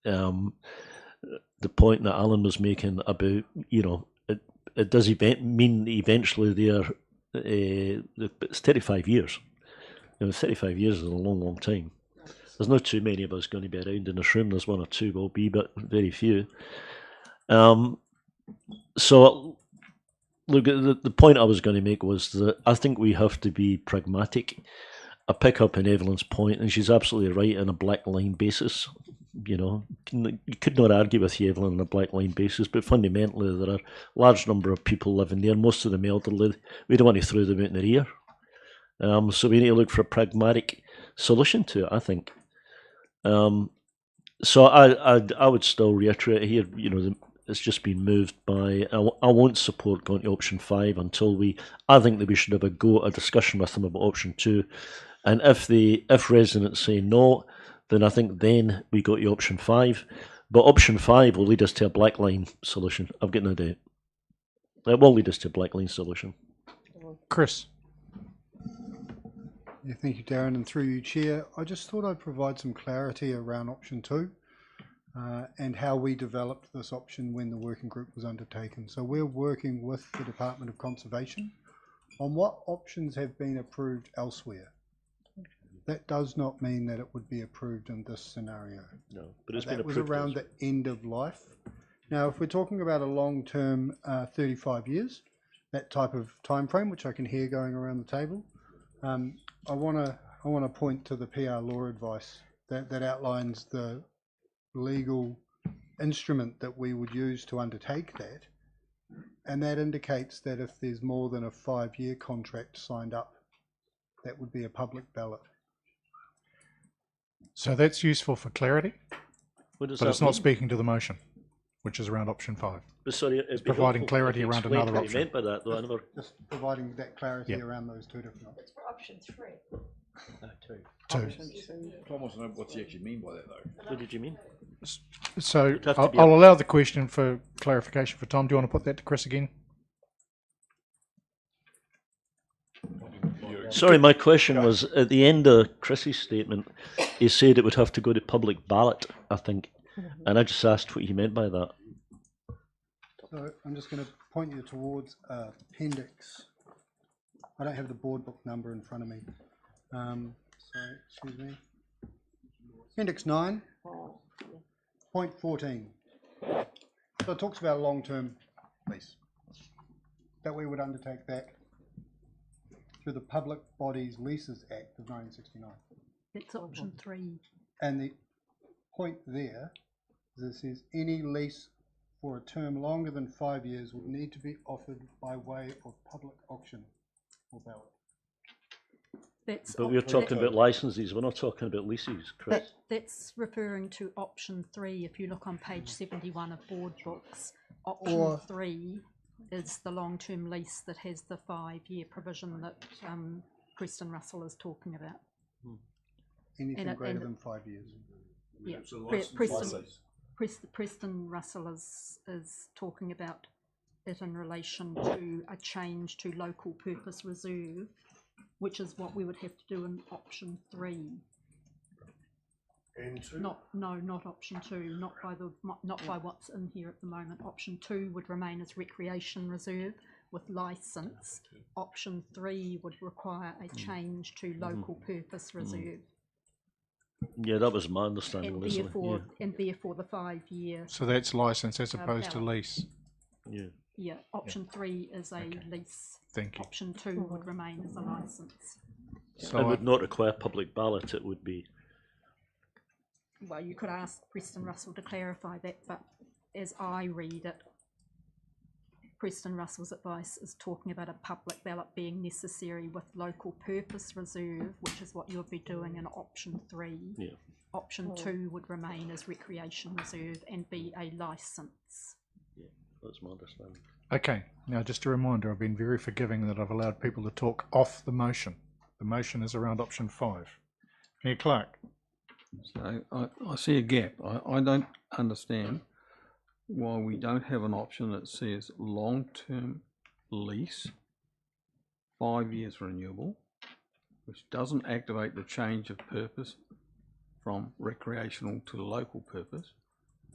the point that Alan was making about, it does mean eventually it's 35 years. 35 years is a long, long time. There's not too many of us going to be around in this room. There's 1 or 2 will be, but very few. So, look, the point I was going to make was that I think we have to be pragmatic. I pick up on Evelyn's point, and she's absolutely right on a black line basis. You could not argue with you, Evelyn, on a black line basis, but fundamentally there are a large number of people living there, most of them elderly. We don't want to throw them out in the rear. So we need to look for a pragmatic solution to it, I think. So I would still reiterate here, it's just been moved by, I won't support going to option 5 until I think that we should have a discussion with them about option 2. And if residents say no, then I think then we go to option 5. But option 5 will lead us to a black line solution. I've got no doubt. It will lead us to a black line solution. Chris. Yeah, thank you, Darren, and through you, Chair. I just thought I'd provide some clarity around option 2 and how we developed this option when the working group was undertaken. So we're working with the Department of Conservation on what options have been approved elsewhere. That does not mean that it would be approved in this scenario. No, but it's been been approved. approved. That was around the end of life. Now, if we're talking about a long-term 35 years, that type of time frame, which I can hear going around the table, I want to point to the PR law advice that outlines the legal instrument that we would use to undertake that, and that indicates that if there's more than a 5-year contract signed up, that would be a public ballot. So that's useful for clarity, but it's not mean? speaking to the motion, which is around option 5. But sorry, it's providing clarity around another what option. You meant by that, though, I never... Just providing that clarity around those 2 different options. It's for option 3. No, 2. 2. Tom wants to know what you actually mean by that, though. What did you mean? So I'll allow the question for clarification for Tom. Do you want to put that to Chris again? Sorry, my question was, at the end of Chris's statement, he said it would have to go to public ballot, I think. And I just asked what he meant by that. So I'm just going to point you towards appendix. I don't have the board book number in front of me. So, excuse me. Appendix 9, point 14. So it talks about a long-term lease. That we would undertake that through the Public Bodies Leases Act of 1969. That's option 3. And the point there is it says any lease for a term longer than 5 years would need to be offered by way of public auction or ballot. But we're talking about licenses, we're not talking about leases, Chris. That's referring to option 3. If you look on page 71 of board books, option 3 is the long-term lease that has the 5-year provision that Preston Russell is talking about. Anything greater than 5 years. Yeah, Preston Russell is talking about it in relation to a change to local purpose reserve, which is what we would have to do in option 3. And 2? Not option 2. Not by what's in here at the moment. Option 2 would remain as recreation reserve, with licence. Option 3 would require a change to local purpose reserve. Yeah, that was my understanding, And Leslie. therefore, the 5-year. So that's licence as opposed to ballot. lease. Yeah. Yeah, option 3 is a lease. Thank you. Option 2 would remain as a licence. So it would not require public ballot, it would be. Well, you could ask Preston Russell to clarify that, but as I read it, Preston Russell's advice is talking about a public ballot being necessary with local purpose reserve, which is what you'll be doing in option 3. Yeah. Option 2 would remain as recreation reserve and be a licence. Yeah, that's my understanding. Okay, now just a reminder, I've been very forgiving that I've allowed people to talk off the motion. The motion is around option 5. Mayor Clark. So I see a gap. I don't understand why we don't have an option that says long-term lease, 5 years renewable, which doesn't activate the change of purpose from recreational to local purpose.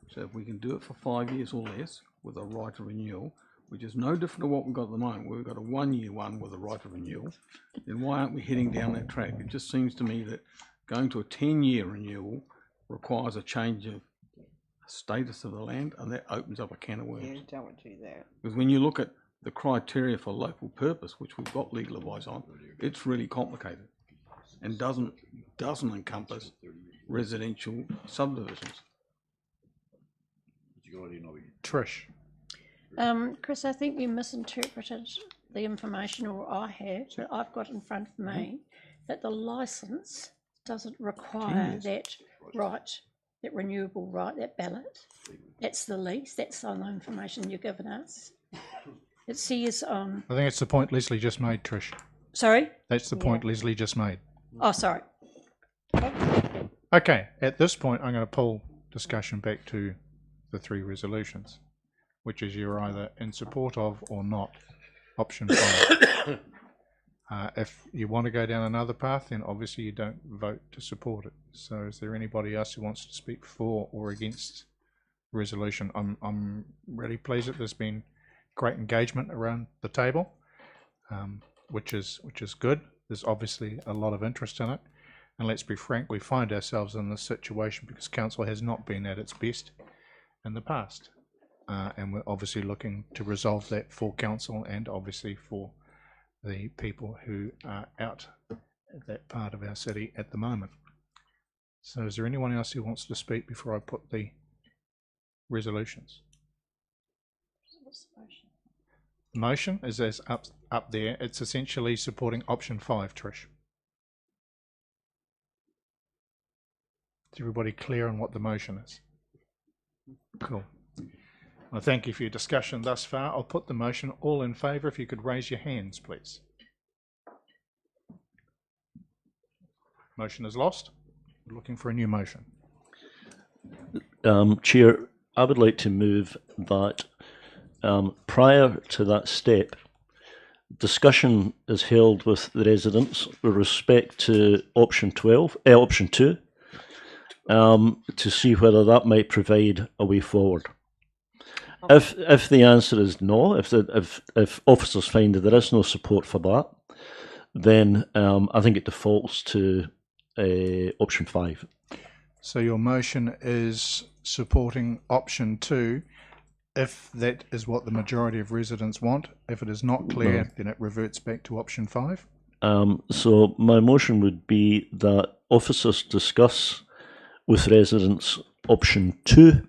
So if we can do it for 5 years or less with a right of renewal, which is no different to what we've got at the moment, we've got a 1-year one with a right of renewal, then why aren't we heading down that track? It just seems to me that going to a 10-year renewal requires a change of status of the land, and that opens up a can of worms. Yeah, don't want to do that. Because when you look at the criteria for local purpose, which we've got legal advice on, it's really complicated and doesn't encompass residential subdivisions. Trish. Chris, I think you misinterpreted the information, or I have, that I've got in front of me, that the licence doesn't require that right, that renewable right, that ballot. That's the lease, that's on the information you've given us. It says on... I think it's the point Leslie just made, Trish. Sorry? That's the point Leslie just made. Oh, sorry. Okay, at this point I'm going to pull discussion back to the 3 resolutions, which is you're either in support of or not option 5. If you want to go down another path, then obviously you don't vote to support it. So is there anybody else who wants to speak for or against the resolution? I'm really pleased that there's been great engagement around the table, which is good. There's obviously a lot of interest in it. And let's be frank, we find ourselves in this situation because council has not been at its best in the past. And we're obviously looking to resolve that for council and obviously for the people who are out at that part of our city at the moment. So is there anyone else who wants to speak before I put the resolutions? The motion is as up there. It's essentially supporting option 5, Trish. Is everybody clear on what the motion is? Cool. Well, thank you for your discussion thus far. I'll put the motion. All in favour, if you could raise your hands, please. Motion is lost. We're looking for a new motion. Chair, I would like to move that prior to that step, discussion is held with the residents with respect to option 2, to see whether that might provide a way forward. If the answer is no, if officers find that there is no support for that, then I think it defaults to option 5. So your motion is supporting option 2 if that is what the majority of residents want. If it is not clear, then it reverts back to option 5. So my motion would be that officers discuss with residents option 2,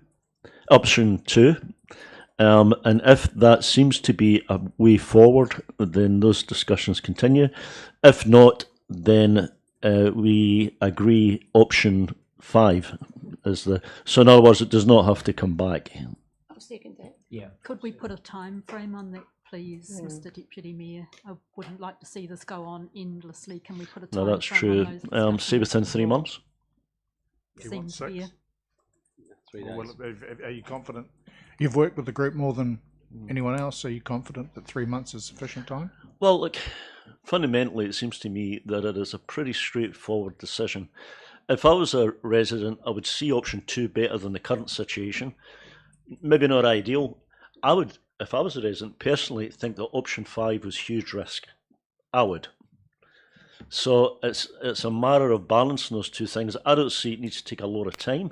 and if that seems to be a way forward, then those discussions continue. If not, then we agree option 5 is the. So in other words, it does not have to come back. I'll second that. Yeah. Could we put a time frame on that, please, Mr. Deputy Mayor? I wouldn't like to see this go on endlessly. Can we put a time No, that's frame true. on those Say within 3 months. Seems fair. 3 days. Well, are you confident? You've worked with the group more than anyone else. Are you confident that 3 months is sufficient time? Well, look, fundamentally, it seems to me that it is a pretty straightforward decision. If I was a resident, I would see option 2 better than the current situation. Maybe not ideal. I would if I was a resident, personally think that option 5 was huge risk. I would. So it's a matter of balancing those two things. I don't see it needs to take a lot of time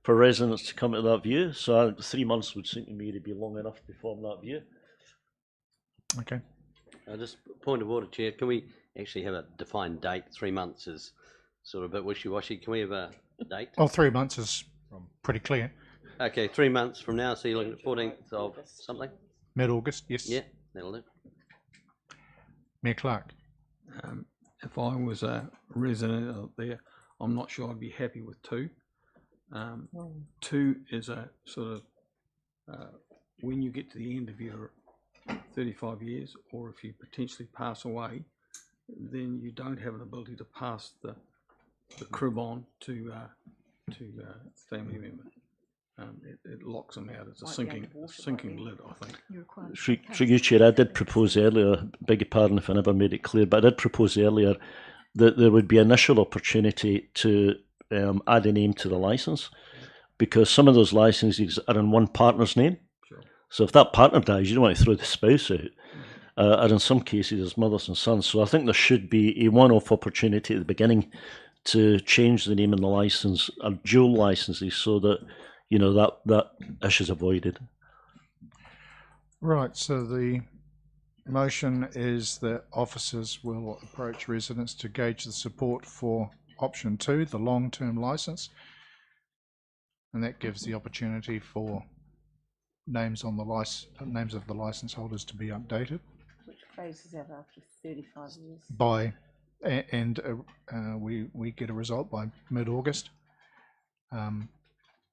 for residents to come to that view. So 3 months would seem to me to be long enough to form that view. Okay. Just point of order, Chair. Can we actually have a defined date? 3 months is sort of a bit wishy-washy. Can we have a date? Well, 3 months is pretty clear. Okay, 3 months from now. So you're looking at 14th of something? Mid-August, yes. Yeah, that'll do. Mayor Clark. If I was a resident out there, I'm not sure I'd be happy with 2. 2 is a sort of when you get to the end of your 35 years, or if you potentially pass away, then you don't have an ability to pass the crib on to family member. It locks them out. It's a sinking lid, I think. Through you, Chair, I did propose earlier, beg your pardon if I never made it clear, but I did propose earlier that there would be initial opportunity to add a name to the licence, because some of those licences are in one partner's name. Sure. So if that partner dies, you don't want to throw the spouse out. And in some cases, there's mothers and sons. So I think there should be a one-off opportunity at the beginning to change the name in the licence, or dual licences, so that that issue is avoided. Right, so the motion is that officers will approach residents to gauge the support for option 2, the long-term licence, and that gives the opportunity for names of the licence holders to be updated. Which phases out after 35 years. We get a result by mid-August.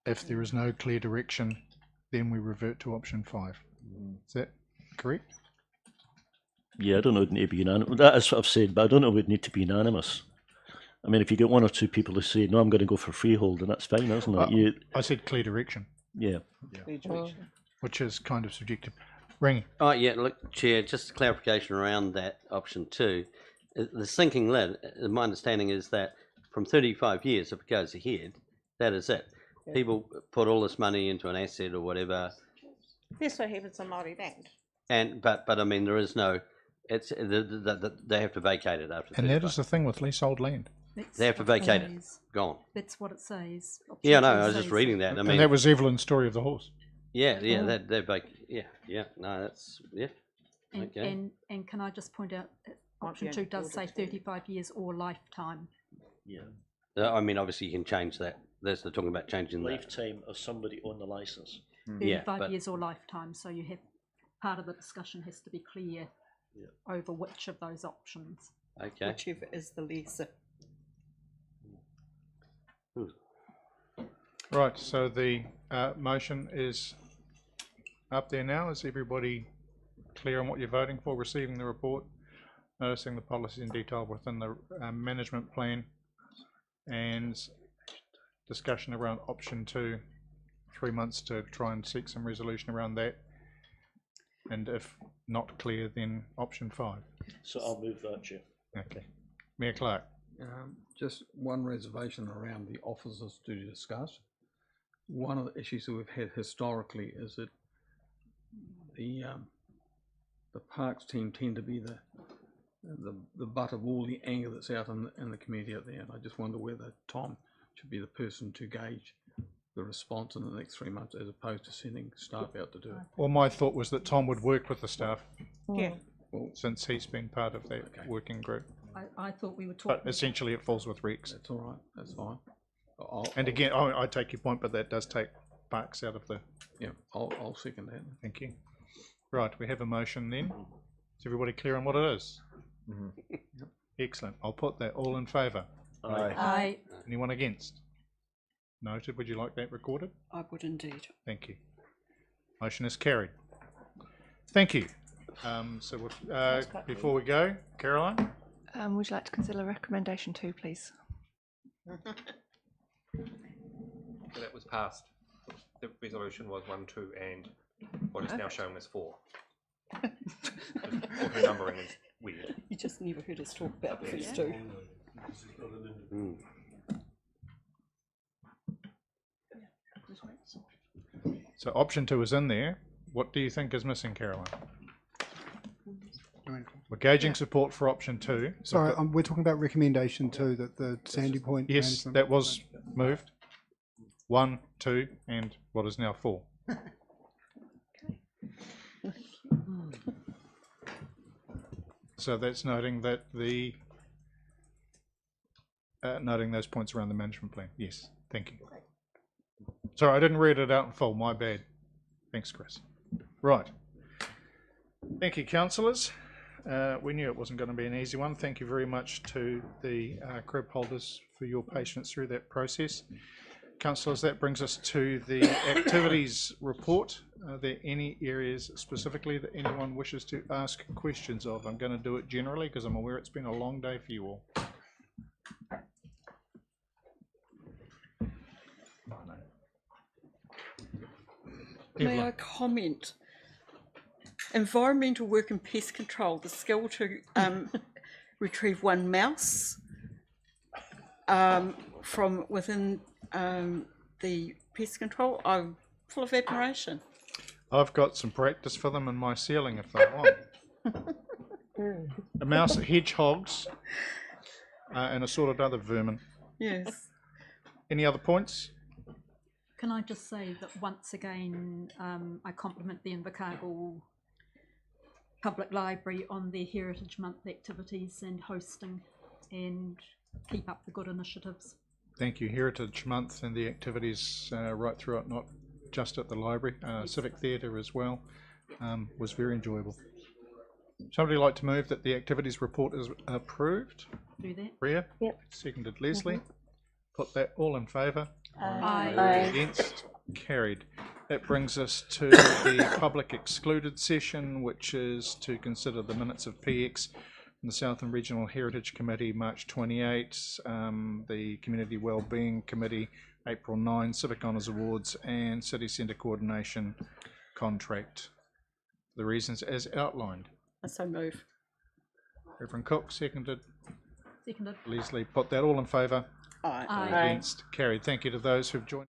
If there is no clear direction, then we revert to option 5. Is that correct? Yeah, I don't know it would need to be unanimous. That is what I've said, but I don't know it would need to be unanimous. I mean, if you get 1 or 2 people who say, no, I'm going to go for freehold, then that's fine, isn't it? I said clear direction. Yeah. Clear direction. Which is kind of subjective. Ring. Oh, yeah, look, Chair, just a clarification around that option 2. The sinking lid, my understanding is that from 35 years, if it goes ahead, that is it. People put all this money into an asset or whatever. That's what happens on Māori land. But I mean, there is no, it's they have to vacate it after 35. And that is the thing with leasehold land. They have to vacate it. Gone. That's what it says. Yeah, no, I was just reading that. I mean, and that was Evelyn's story of the horse. Yeah, no, that's okay. And can I just point out, option 2 does say 35 years or lifetime. Yeah. I mean, obviously you can change that. They're talking about changing lifetime of somebody on the licence. 35 years or lifetime, so you have part of the discussion has to be clear over which of those options. Okay. Whichever is the lesser. Right, so the motion is up there now. Is everybody clear on what you're voting for? Receiving the report, noticing the policies in detail within the management plan, and discussion around option 2, 3 months to try and seek some resolution around that. And if not clear, then option 5. So I'll move that, Chair. Okay. Mayor Clark. Just one reservation around the officers to discuss. One of the issues that we've had historically is that the parks team tend to be the butt of all the anger that's out in the community out there, and I just wonder whether Tom should be the person to gauge the response in the next 3 months as opposed to sending staff out to do it. Well, my thought was that Tom would work with the staff. Yeah. Well, since he's been part of that working group. I thought we were talking. But essentially, it falls with Rex. That's all right. That's fine. Again, I take your point, but that does take parks out of the. Yeah, I'll second that. Thank you. Right, we have a motion then. Is everybody clear on what it is? Yep. Excellent. I'll put that all in favour. Aye. Anyone against? Noted. Would you like that recorded? I would indeed. Thank you. Motion is carried. Thank you. So before we go, Caroline? Would you like to consider recommendation 2, please? So that was passed. The resolution was 1, 2, and what is now shown as 4. The numbering is weird. You just never heard us talk about the first 2. So option 2 is in there, What do you think is missing, Caroline? We're gauging support for option 2. Sorry, we're talking about recommendation 2, that the Sandy Point Yes, management that was moved. 1, 2, and what is now 4. So that's noting that noting those points around the management plan. Yes, thank you. Sorry, I didn't read it out in full. My bad. Thanks, Chris. Right. Thank you, councillors. We knew it wasn't going to be an easy one. Thank you very much to the crib holders for your patience through that process. Councillors, that brings us to the activities report. Are there any areas specifically that anyone wishes to ask questions of? I'm going to do it generally because I'm aware it's been a long day for you all. May I comment? Environmental work and pest control, the skill to retrieve one mouse from within the pest control, I'm full of admiration. I've got some practice for them in my ceiling if they want. A mouse, hedgehogs, and assorted other vermin. Yes. Any other points? Can I just say that once again, I compliment the Invercargill Public Library on their Heritage Month activities and hosting, and keep up the good initiatives. Thank you. Heritage Month and the activities right throughout, not just at the library, Civic Theatre as well, was very enjoyable. Somebody like to move that the activities report is approved? Do that. Rhea? Yep. Seconded Leslie. Put that all in favour. Aye. Against? Carried. That brings us to the public excluded session, which is to consider the minutes of PX from the Southern Regional Heritage Committee, March 28, the Community Wellbeing Committee, April 9, Civic Honours Awards, and City Centre Coordination Contract. The reasons as outlined. I so move. Reverend Cook, seconded. Seconded. Leslie, put that all in favour. Aye. Aye. Against? Carried. Thank you to those who've joined.